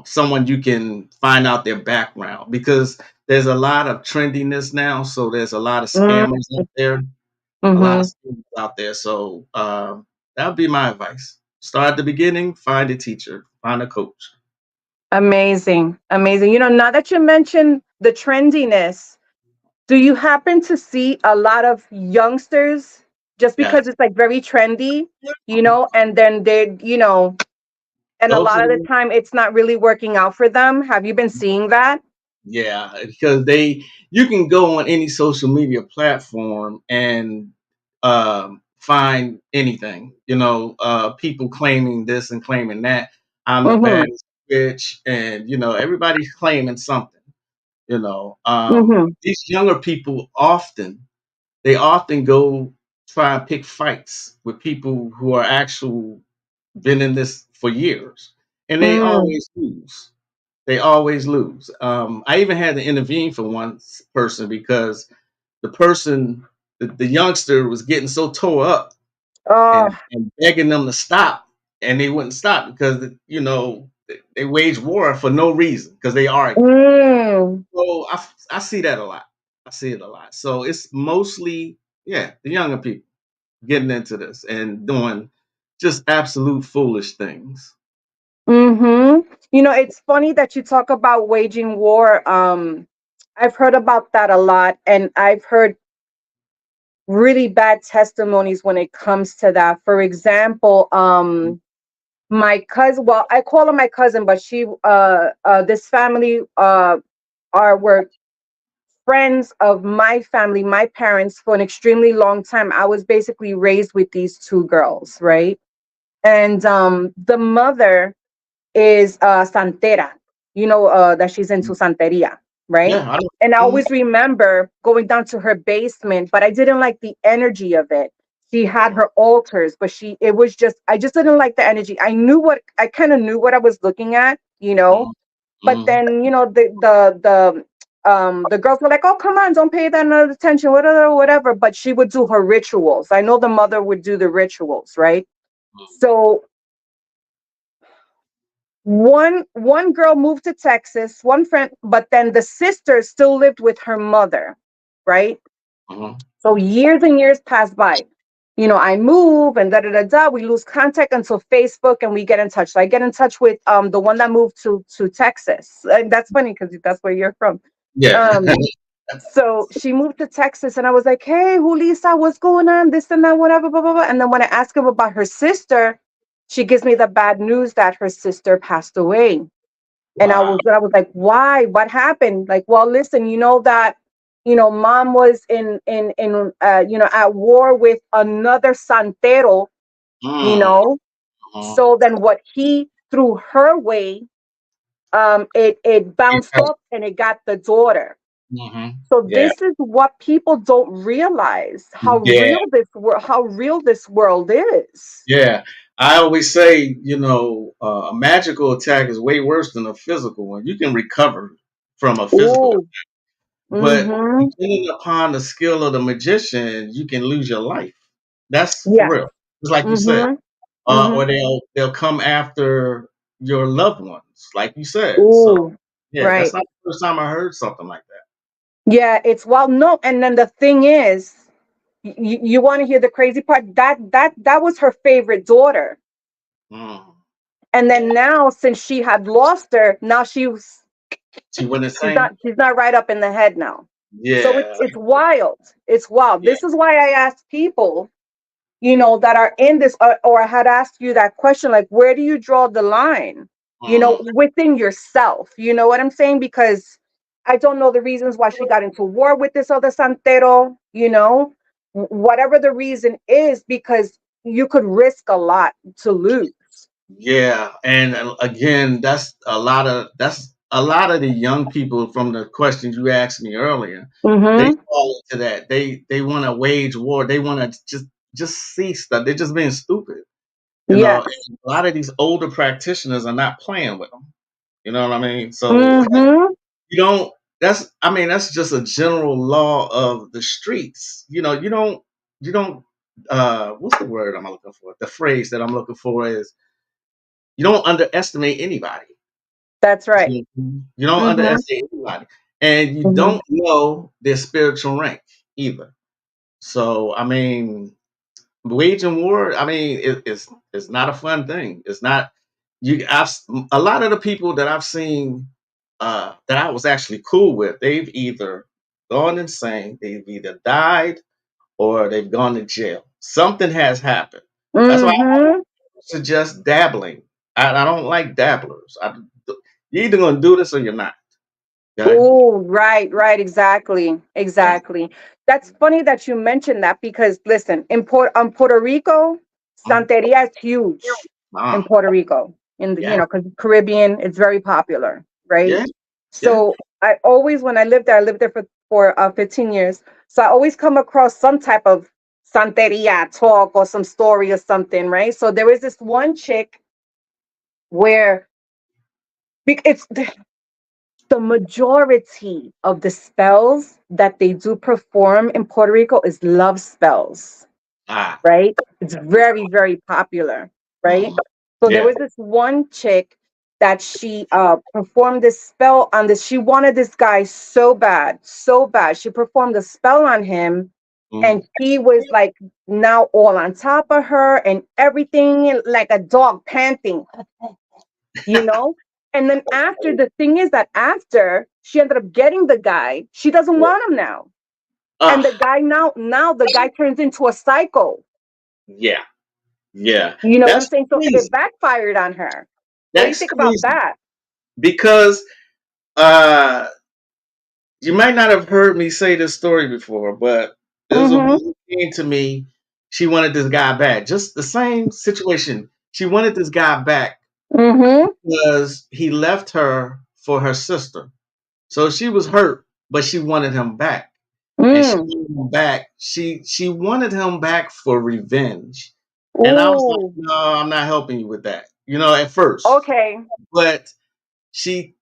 someone you can find out their background, because there's a lot of trendiness now. So there's a lot of scammers out there, a lot of Mm-hmm. scammers out there. So that would be my advice. Start at the beginning, find a teacher, find a coach. Amazing. Amazing. Now that you mentioned the trendiness, do you happen to see a lot of youngsters just Yeah. because it's like very trendy, and then and a Those lot are of the the time it's not really working out for them? Have you been seeing that? Yeah, because you can go on any social media platform and find anything. People claiming this and claiming that. I'm the Mm-hmm. baddest bitch, and everybody's claiming something. Mm-hmm. These younger people often go try and pick fights with people who are actual been in this for years, and they Mm. always lose. They always lose. I even had to intervene for one person because the youngster was getting so tore up Oh. and begging them to stop, and they wouldn't stop because they wage war for no reason because they argue. Mm. So I see that a lot. I see it a lot. So it's mostly, yeah, the younger people getting into this and doing just absolute foolish things. Mm-hmm. It's funny that you talk about waging war. I've heard about that a lot, and I've heard really bad testimonies when it comes to that. For example, my cousin, well, I call her my cousin, but this family were friends of my family, my parents, for an extremely long time. I was basically raised with these two girls, right? And the mother is santera, that she's into santeria, right? Yeah, I And I don't. always remember going down to her basement, but I didn't like the energy of it. She had her altars, but it was just, I just didn't like the energy. I kind of knew what I was looking at. Mhm, But mhm, then, the girls were like, "Oh, come on, don't pay that enough attention, whatever, whatever." But she would do her rituals. I know the mother would do the rituals, right? mhm, So one girl moved to Texas, one friend, but then the sister still lived with her mother, right? mhm. So years and years passed by. I move and da da da da. We lose contact until Facebook, and we get in touch. So I get in touch with the one that moved to Texas. And that's funny because that's where you're from. Yeah. Um, so she moved to Texas, and I was like, "Hey, Julissa, what's going on? This and that, whatever, blah blah blah." And then when I ask her about her sister, she gives me the bad news that her sister passed away. And I Wow. was I was like, why? What happened? Like, well, listen, that mom was at war with another santero, you Mm, know. mhm. So then what he threw her way, it bounced off and it got the daughter. Mhm. So Yeah. this is what people don't realize, Yeah. how real this world is. Yeah. I always say, a magical attack is way worse than a physical one. You can recover from a physical, Ooh. but Mm-hmm. depending upon the skill of the magician, you can lose your life. That's for Yeah. real. Just like you said. Mm-hmm. Mm-hmm. Or they'll come after your loved ones, like you said. So Ooh. yeah, that's Right. not the first time I heard something like that. Yeah, it's well, no, and then the thing is, you want to hear the crazy part? That was her favorite daughter, Mm. and Yeah. then now since she had lost her, now She went she's insane. not right up in the head now. So Yeah. it's wild. It's wild. Yeah. This is why I ask people, that are in this, or I had asked you that question, like, where do you draw the line, Mhm. within yourself? You know what I'm saying? Because I don't know the reasons why she got into war with this other santero, whatever the reason is, because you could risk a lot to lose. Yeah, and again, that's a lot of the young people from the questions you asked me earlier. They Mm-hmm. fall into that. They want to wage war. They want to just see stuff. They're just being stupid. Yes. And a lot of these older practitioners are not playing with them. You know what I mean? So Mm-hmm. you don't. That's just a general law of the streets. You don't. you don't what's the word I'm looking for? The phrase that I'm looking for is you don't underestimate anybody. That's right. You don't Mm-hmm. underestimate anybody, and you Mm-hmm. don't know their spiritual rank either. So I mean, waging war. I mean, it's not a fun thing. It's not. A lot of the people that I've seen that I was actually cool with, they've either gone insane, they've either died, or they've gone to jail. Something has happened. That's why I Mm-hmm. suggest dabbling. I don't like dabblers. You're either gonna do this or you're not. Okay. Oh, right, right, exactly, Yeah. exactly. That's funny that you mentioned that because listen, Puerto Rico, Mhm. Santeria is huge in Ah, Puerto Rico. In the, yeah. because Caribbean, it's very popular, right? Yeah. Yeah. So I always, when I lived there for 15 years. So I always come across some type of Santeria talk or some story or something, right? So there was this one chick where it's the majority of the spells that they do perform in Puerto Rico is love spells, Ah. right? It's very, very popular, right? Mhm. So there Yeah. was this one chick that she performed this spell on this. She wanted this guy so bad, so bad. She performed a spell on him, Mhm. and he was like now all on top of her and everything, like a dog panting, you know? And then after, the thing is that after she ended up getting the guy, she doesn't Yeah. want him now. And the Ah. guy now the guy turns into a psycho. Yeah. Yeah. You know what I'm That's saying? So it crazy. backfired on her. What do you That's think about crazy that? because uh you might not have heard me say this story before, but there's a woman Mm-hmm. who came to me. She wanted this guy back. Just the same situation. She wanted this guy back Mm-hmm. because he left her for her sister. So she was hurt, but she wanted him back. And she Mm. wanted him back. She wanted him back for revenge. And I was like, Ooh. no, I'm not helping you with that. At first. Okay. But she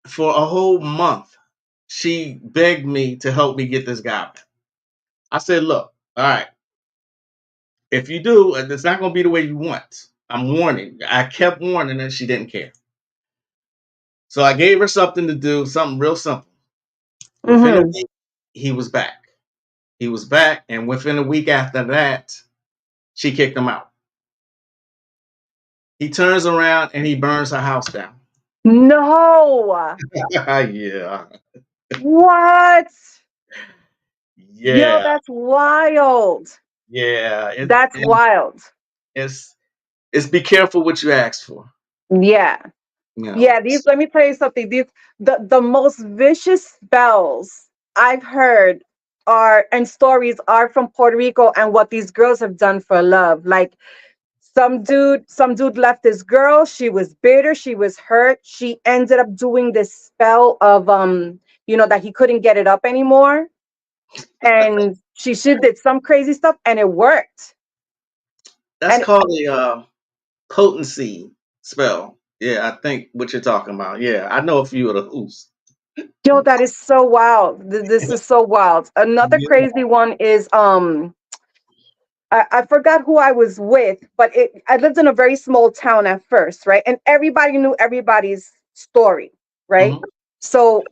for a whole month, she begged me to help me get this guy back. I said, look, all right, if you do, it's not going to be the way you want. I'm warning. I kept warning her. She didn't care. So I gave her something to do, something real simple. Within a Mm-hmm. week, he was back. He was back. And within a week after that, she kicked him out. He turns around and he burns her house down. No. Yeah. What? Yo, Yeah. that's wild. Yeah. That's wild. It's, it's be careful what you ask for. Yeah. You Yeah, know. these, let me tell you something. These, the most vicious spells I've heard are, and stories are from Puerto Rico and what these girls have done for love. Like some dude left this girl, she was bitter, she was hurt. She ended up doing this spell of that he couldn't get it up anymore. And she did some crazy stuff and it worked. That's And called a potency spell. Yeah, I think what you're talking about. Yeah, I know a few of the who's. yo, that is so wild. This is so wild. Another Yeah. crazy one is I forgot who I was with, but I lived in a very small town at first, right? And everybody knew everybody's story, right? Hmm. So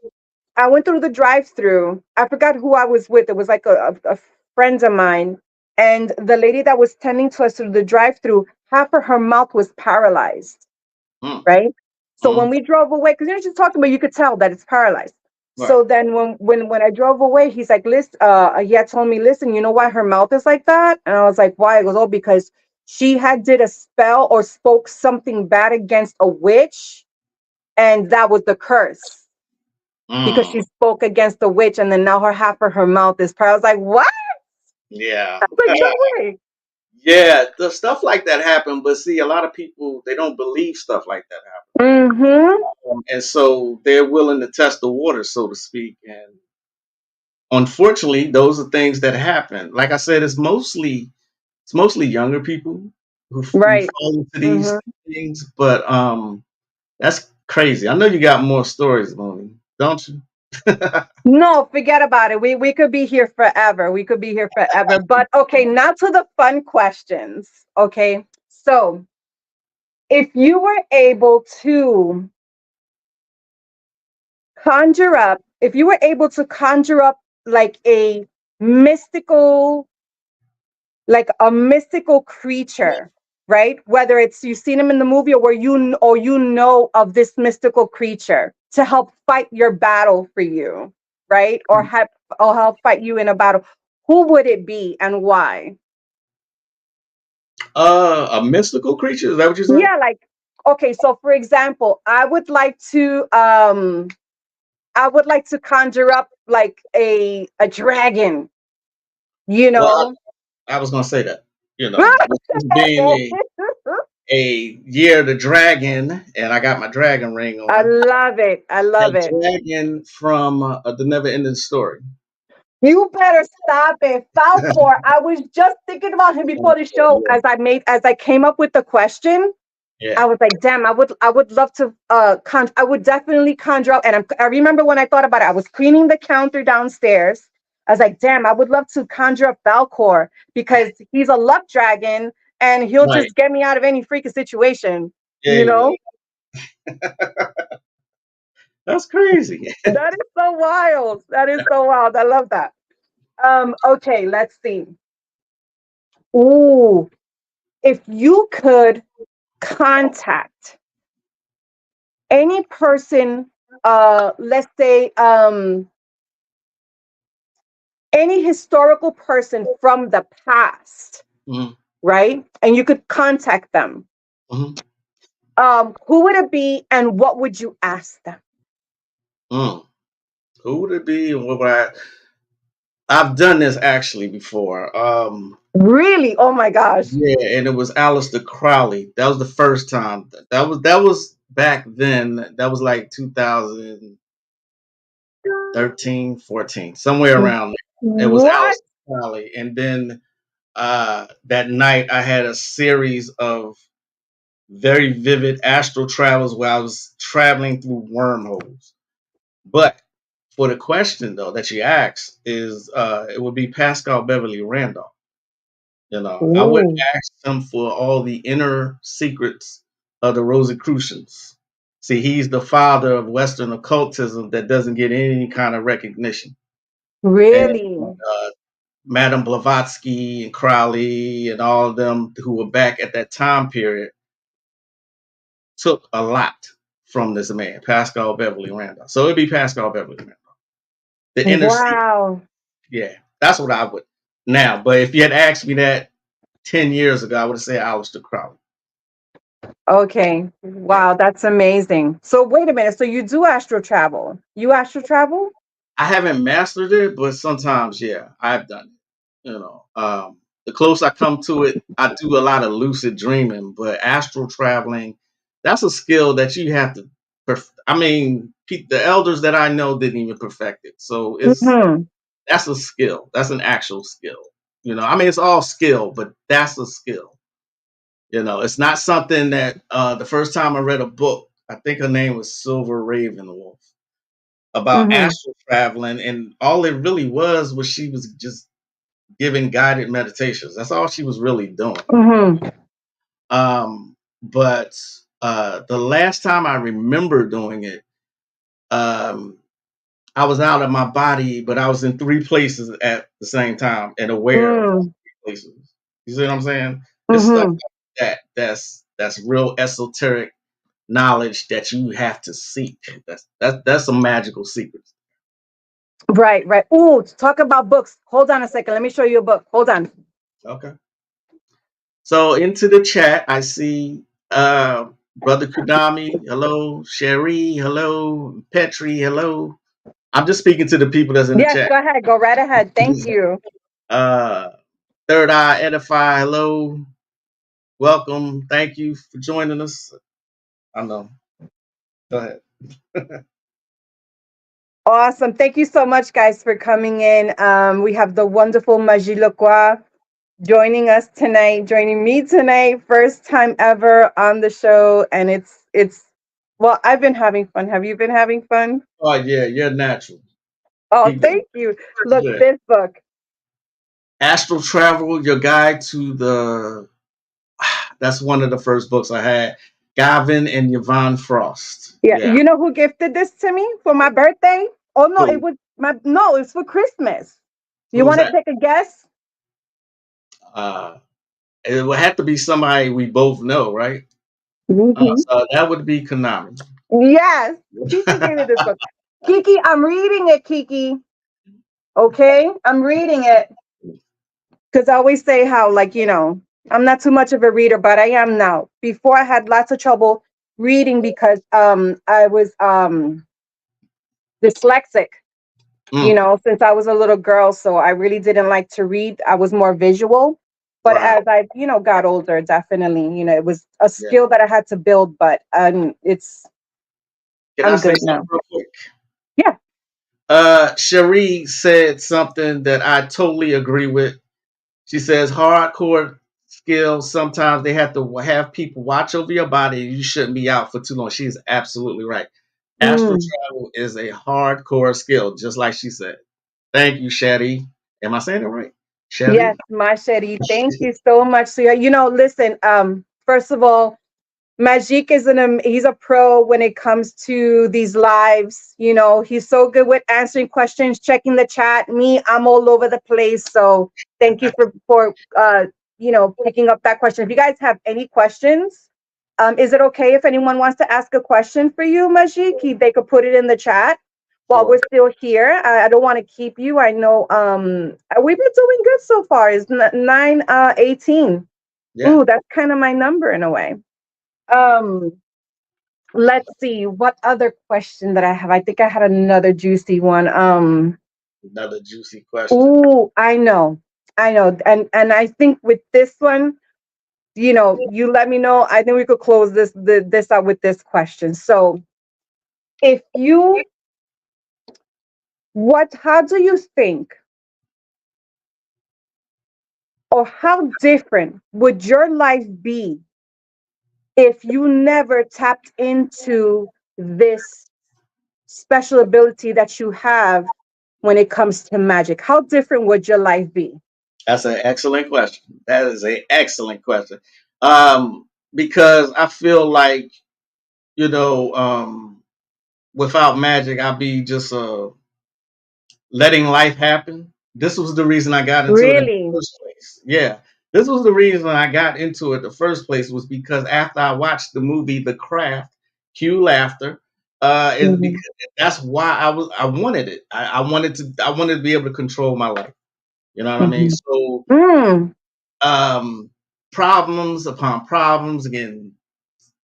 I went through the drive-through. I forgot who I was with. It was like a friend of mine, and the lady that was tending to us through the drive-through, half of her mouth was paralyzed, Mm. right? So when Hmm. we drove away, because she's talking about, you could tell that it's paralyzed. Right. So then when I drove away, he's like, listen, he had told me, listen, you know why her mouth is like that? And I was like, why? He goes, oh, because she had did a spell or spoke something bad against a witch, and that was the curse. Because Mm. she spoke against the witch, and then now her half of her mouth is paralyzed. I was like, what? Yeah. I was like, no way. Yeah, the stuff like that happen, but see, a lot of people they don't believe stuff like that Mm-hmm. happen, and so they're willing to test the water, so to speak. And unfortunately, those are things that happen. Like I said, it's mostly younger people who Right. fall into these Mm-hmm. things, but that's crazy. I know you got more stories, Mooney, don't you? No, forget about it. We could be here forever. We could be here forever. But okay, now to the fun questions. Okay. So if you were able to if you were able to conjure up like a mystical, like a mystical creature, right? Whether it's you've seen him in the movie or you know of this mystical creature to help fight your battle for you, right? Or help fight you in a battle. Who would it be and why? A mystical creature? Is that what you said? Yeah, like okay, so for example, I would like to conjure up like a dragon, you Well, know? I was gonna say that. With this being a year of the dragon, and I got my dragon ring I on. love it. I love That it. dragon from the Never Ending Story. You better stop it. Falcor. I was just thinking about him before the show as I came up with the question. Yeah, I was like, damn, I would love to I would definitely conjure up. And I remember when I thought about it, I was cleaning the counter downstairs. I was like, damn, I would love to conjure up Falcor because he's a luck dragon and he'll right. just get me out of any freaking situation, Yeah, you he will. know? That's crazy. That is so wild. That is so wild. I love that. Okay, let's see. Ooh, if you could contact any person, let's say any historical person from the past, Mhm, right? And you could contact them. mhm, Who would it be and what would you ask them? mm. Who would it be, and what would I? I've done this actually before. Really? Oh my gosh. Yeah, and it was Aleister Crowley. That was the first time. That was back then. That was like 2013, 14, somewhere around there. It was What? Aleister Crowley, and then that night I had a series of very vivid astral travels where I was traveling through wormholes. But for the question though that you asked is it would be Pascal Beverly Randolph. I would Ooh, ask him for all the inner secrets of the Rosicrucians. See, he's the father of Western occultism that doesn't get any kind of recognition. And really? Madame Blavatsky and Crowley and all of them who were back at that time period took a lot from this man, Pascal Beverly Randolph. So it'd be Pascal Beverly Randolph. The inner secret. Wow. Yeah, that's what I would now. But if you had asked me that 10 years ago, I would have said Aleister Crowley. Okay. Yeah. Wow, that's amazing. So wait a minute. So you do astral travel? You astral travel? I haven't mastered it, but sometimes, yeah, I've done it. The closer I come to it, I do a lot of lucid dreaming, but astral traveling, that's a skill that you have to. I mean, the elders that I know didn't even perfect it, so Hmm. that's a skill. That's an actual skill. I mean, it's all skill, but that's a skill. It's not something that the first time I read a book, I think her name was Silver Ravenwolf about Hmm. astral traveling, and all it really was she was just giving guided meditations. That's all she was really doing. Hmm. But the last time I remember doing it, um, I was out of my body, but I was in three places at the same time and aware of all Mm. three places. You see what I'm saying? It's stuff Hmm. like that. That's real esoteric knowledge that you have to seek. That's some magical secrets. Right, right. Ooh, talk about books. Hold on a second. Let me show you a book. Hold on. Okay. So into the chat, I see Brother Kudami, hello, Sherry, hello, Petri, hello. I'm just speaking to the people that's in the Yes, chat. go ahead. Go right ahead. Thank you. Uh, Third Eye Edify, hello, welcome, thank you for joining us. I know. Go ahead. Awesome. Thank you so much, guys, for coming in. We have the wonderful Magick joining us tonight, joining me tonight. First time ever on the show, and it's Well, I've been having fun. Have you been having fun? Oh yeah, you're natural. Oh, Keep thank you. Look, it. this book. Astral Travel, Your Guide to the. That's one of the first books I had. Gavin and Yvonne Frost. Yeah, Yeah. you know who gifted this to me for my birthday? Oh no, it Who? was my no, it's for Christmas. You Who's want to that? take a guess? Uh, it would have to be somebody we both know, right? Hmm. So that would be Konami. Yes, Kiki gave me this book. Kiki, I'm reading it, Kiki. Okay, I'm reading it because I always say how, like, I'm not too much of a reader, but I am now. Before I had lots of trouble reading because I was dyslexic, Mm, since I was a little girl. So I really didn't like to read. I was more visual. But right. as I, got older, definitely, it was a Yeah. skill that I had to build, but Can I I'm say good something now. real quick? Yeah. Cherie said something that I totally agree with. She says hardcore skills, sometimes they have to have people watch over your body. You shouldn't be out for too long. She's absolutely right. Astral Mm. travel is a hardcore skill, just like she said. Thank you, Shetty. Am I saying it right? Shetty? Yes, my Shetty. Thank you so much. So, listen, first of all, Magick he's a pro when it comes to these lives. He's so good with answering questions, checking the chat. Me, I'm all over the place. So thank you for picking up that question. If you guys have any questions, is it okay if anyone wants to ask a question for you, Magick? They could put it in the chat while Sure. we're still here. I don't want to keep you. I know we've been doing good so far. It's 9:18. Yeah. Ooh, that's kind of my number in a way. Um, let's see what other question that I have. I think I had another juicy one. Another juicy question. Ooh, I know, and I think with this one, you let me know. I think we could close this out with this question. So, if you, how do you think, or how different would your life be if you never tapped into this special ability that you have when it comes to magic? How different would your life be? That's an excellent question. That is an excellent question. Because I feel like, you know, without magic, I'd be just letting life happen. This was the reason I got into it in the Really? first place. Yeah. This was the reason I got into it in the first place was because after I watched the movie The Craft, cue laughter, is Mhm. because that's why I wanted it. I wanted to be able to control my life. You know what I mean? Mhm. So Mm. um problems upon problems, again,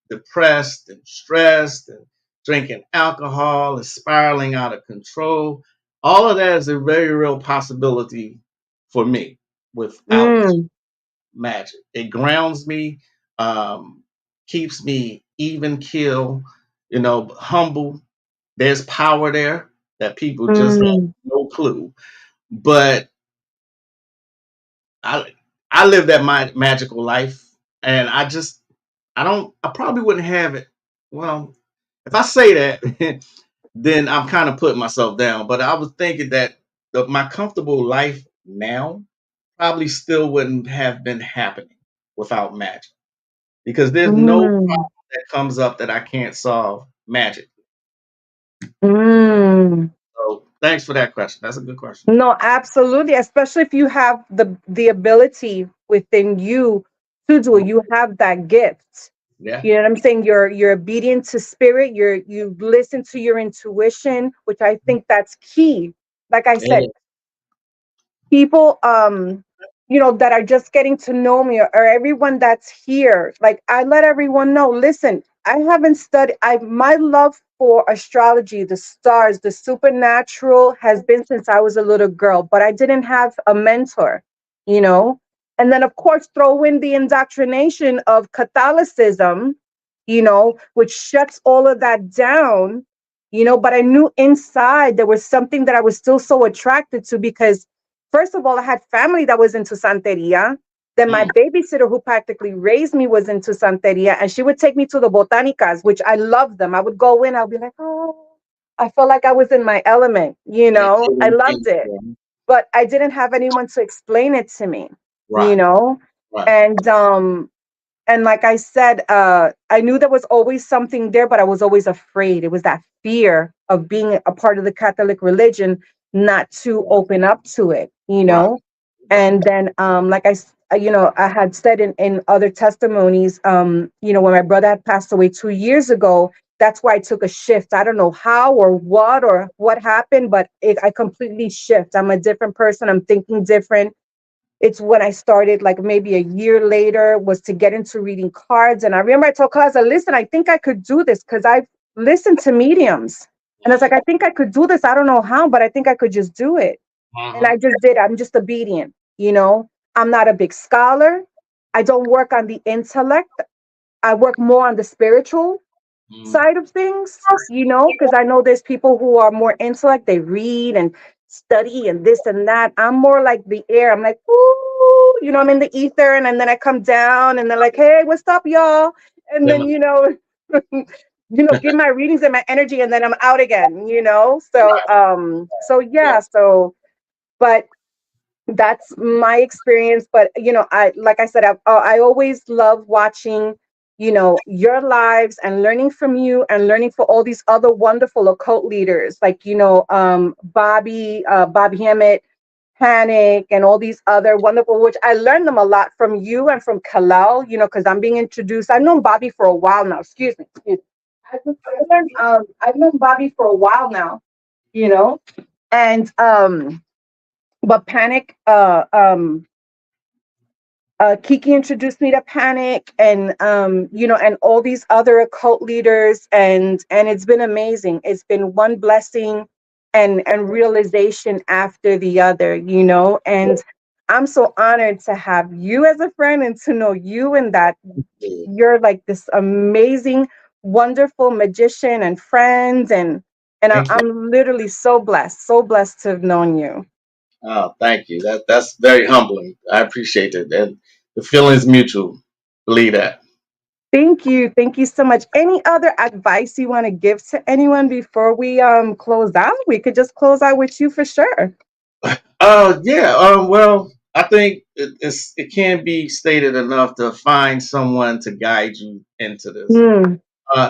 depressed and stressed and drinking alcohol and spiraling out of control. All of that is a very real possibility for me without Mm. magic. It grounds me, um, keeps me even keel, humble. There's power there that people just have Mm. no clue. But I I live that magical life, and I probably wouldn't have it. Well, if I say that, then I'm kind of putting myself down. But I was thinking that my comfortable life now probably still wouldn't have been happening without magic because there's no Mm. problem that comes up that I can't solve magic. Mm. So thanks for that question. That's a good question. No, absolutely. Especially if you have the ability within you to do it. You have that gift. Yeah. You know what I'm saying? You're obedient to spirit. You listen to your intuition, which I think that's key. Like I said, And people that are just getting to know me, or everyone that's here, like, I let everyone know, listen, I haven't studied. I My love for astrology, the stars, the supernatural has been since I was a little girl, but I didn't have a mentor, you know and then, of course, throw in the indoctrination of Catholicism, which shuts all of that down. But I knew inside there was something that I was still so attracted to, because first of all, I had family that was into Santeria. Then my babysitter, who practically raised me, was into Santeria, and she would take me to the botanicas, which I loved them. I would go in, I'll be like, oh, I felt like I was in my element, you know. I loved it, but I didn't have anyone to explain it to me, you Right. know. Right. And like I said, I knew there was always something there, but I was always afraid. It was that fear of being a part of the Catholic religion, not to open up to it, you Right. know. Right. And then, you know, I had said in other testimonies, you know, when my brother had passed away 2 years ago, that's why I took a shift. I don't know how or what happened, but I completely shift. I'm a different person. I'm thinking different. It's when I started, like maybe a year later, was to get into reading cards. And I remember I told Kaza, listen, I think I could do this because I've listened to mediums. And I was like, I think I could do this. I don't know how, but I think I could just do it. And I just did. I'm just obedient, you know. I'm not a big scholar. I don't work on the intellect. I work more on the spiritual side of things, you know, because I know there's people who are more intellect, they read and study and this and that. I'm more like the air. I'm like, ooh, you know, I'm in the ether, and then I come down and they're like, hey, what's up, y'all? And then, you know, give my readings and my energy, and then I'm out again, you know. So yeah, but that's my experience. But you know, I like I said, I always love watching, you know, your lives and learning from you and learning for all these other wonderful occult leaders, like, you know, Bobby Hammett, Panic, and all these other wonderful, which I learned them a lot from you and from Kalal, you know, because I'm being introduced. I've known Bobby for a while now. Excuse me. I've known Bobby for a while now, you know. And but Panic, Kiki introduced me to Panic, and you know, and all these other occult leaders, and it's been amazing. It's been one blessing and realization after the other, you know. And I'm so honored to have you as a friend and to know you, and that you're like this amazing, wonderful magician and friend, and Thank you. I'm literally so blessed to have known you. Oh, thank you. That's very humbling. I appreciate it, and the feeling is mutual. Believe that. Thank you. Thank you so much. Any other advice you want to give to anyone before we close out? We could just close out with you for sure. Yeah. Well, I think it can be stated enough to find someone to guide you into this. Mm,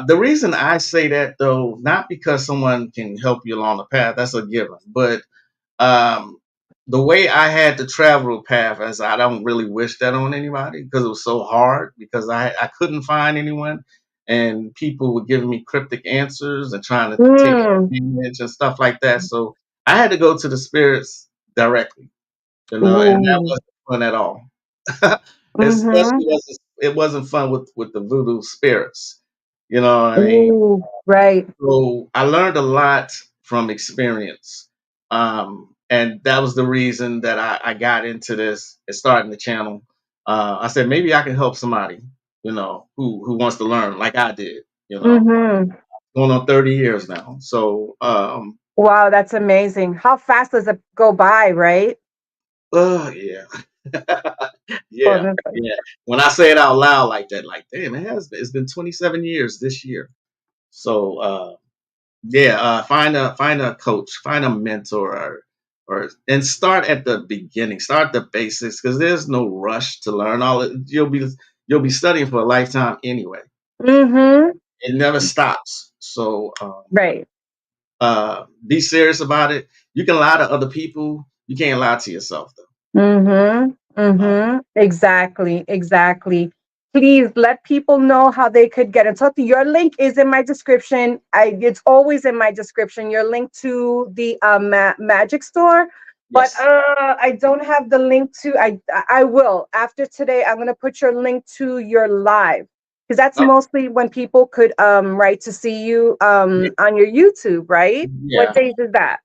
The reason I say that, though, not because someone can help you along the path, that's a given, but um, the way I had to travel the path, as I don't really wish that on anybody because it was so hard because I couldn't find anyone, and people were giving me cryptic answers and trying to take mm, advantage and stuff like that. So I had to go to the spirits directly, and that ooh, wasn't fun at all. mm-hmm, Especially it wasn't fun with the voodoo spirits. You know what I mean? ooh, right. So I learned a lot from experience. And that was the reason that I got into this and starting the channel. I said maybe I can help somebody, who wants to learn like I did, Mm-hmm. going on 30 years now. So Wow, that's amazing. How fast does it go by, right? oh yeah. Oh, Yeah, yeah. When I say it out loud like that, like damn, it's been 27 years this year. So yeah, find a coach, find a mentor, or and start at the beginning. Start the basics because there's no rush to learn all it. You'll be studying for a lifetime anyway. mm-hmm. It never stops. So Right. be serious about it. You can lie to other people. You can't lie to yourself though. Mm-hmm. Uh, Mm-hmm. Exactly. Exactly. Please let people know how they could get in touch. Your link is in my description. It's always in my description. Your link to the Magic store, but yes. I don't have the link to. I will after today. I'm gonna put your link to your live because that's Oh, mostly when people could right to see you yeah. on your YouTube. Right? What Yeah. days is that?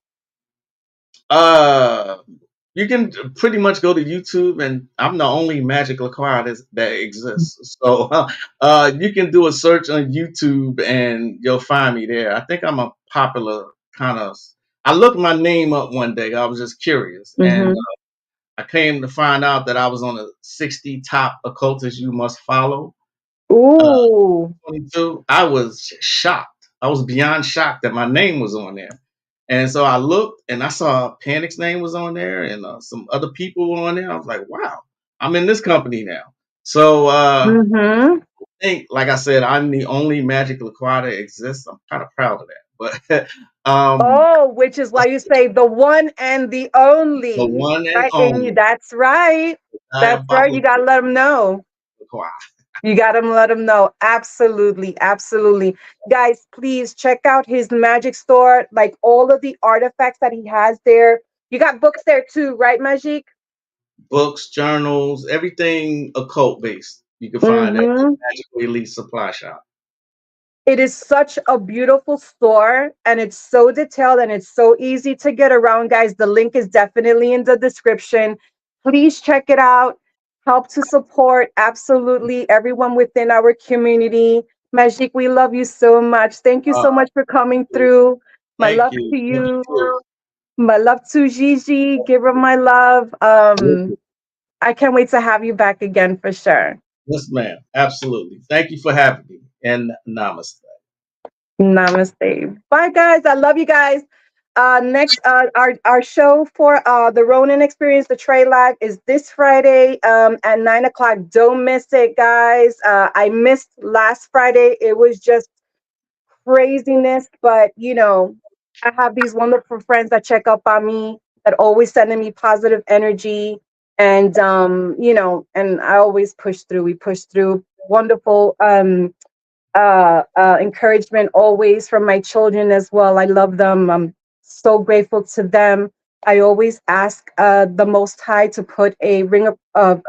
Uh, you can pretty much go to YouTube, and I'm the only Magic Croix that exists. So you can do a search on YouTube, and you'll find me there. I think I'm a popular kind of. I looked my name up one day. I was just curious, and Mm-hmm. I came to find out that I was on the 60 top occultists you must follow. Ooh. 22. I was shocked. I was beyond shocked that my name was on there. And so I looked and I saw Panic's name was on there and some other people were on there. I was like, wow, I'm in this company now. So Mm-hmm. I think, like I said, I'm the only Magic LaCroix that exists. I'm kind of proud of that. But Oh, which is why you say the one and the the only, one and right? And you, only that's right. That's right. You diabolical gotta let them know. LaCroix. You gotta let them know. Absolutely, absolutely. Guys, please check out his magic store. Like all of the artifacts that he has there. You got books there too, right, Magic? Books, journals, everything occult based. You can find at the Mm-hmm. Magic Elite Supply Shop. It is such a beautiful store and it's so detailed and it's so easy to get around, guys. The link is definitely in the description. Please check it out. Help to support absolutely everyone within our community. Magic, we love you so much. Thank you Uh, so much for coming through. My Thank love you. to Thank you you. too. My love to Gigi. Give her my love. I can't wait to have you back again for sure. Yes, ma'am. Absolutely. Thank you for having me. And namaste. Namaste. Bye, guys. I love you guys. Next, our show for the Ronin Experience, the Trade Live, is this Friday at 9 o'clock. Don't miss it, guys. I missed last Friday. It was just craziness, but I have these wonderful friends that check up on me, that always sending me positive energy, and and I always push through. We push through. Wonderful. Encouragement always from my children as well. I love them. I'm so grateful to them. I always ask the Most High to put a ring of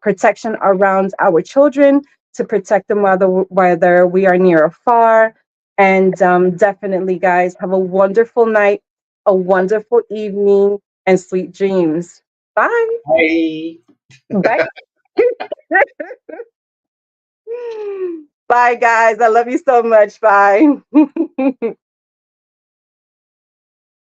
protection around our children, to protect them whether we are near or far. And definitely, guys, have a wonderful night, a wonderful evening, and sweet dreams. Bye. Bye. Bye. Bye, guys. I love you so much. Bye.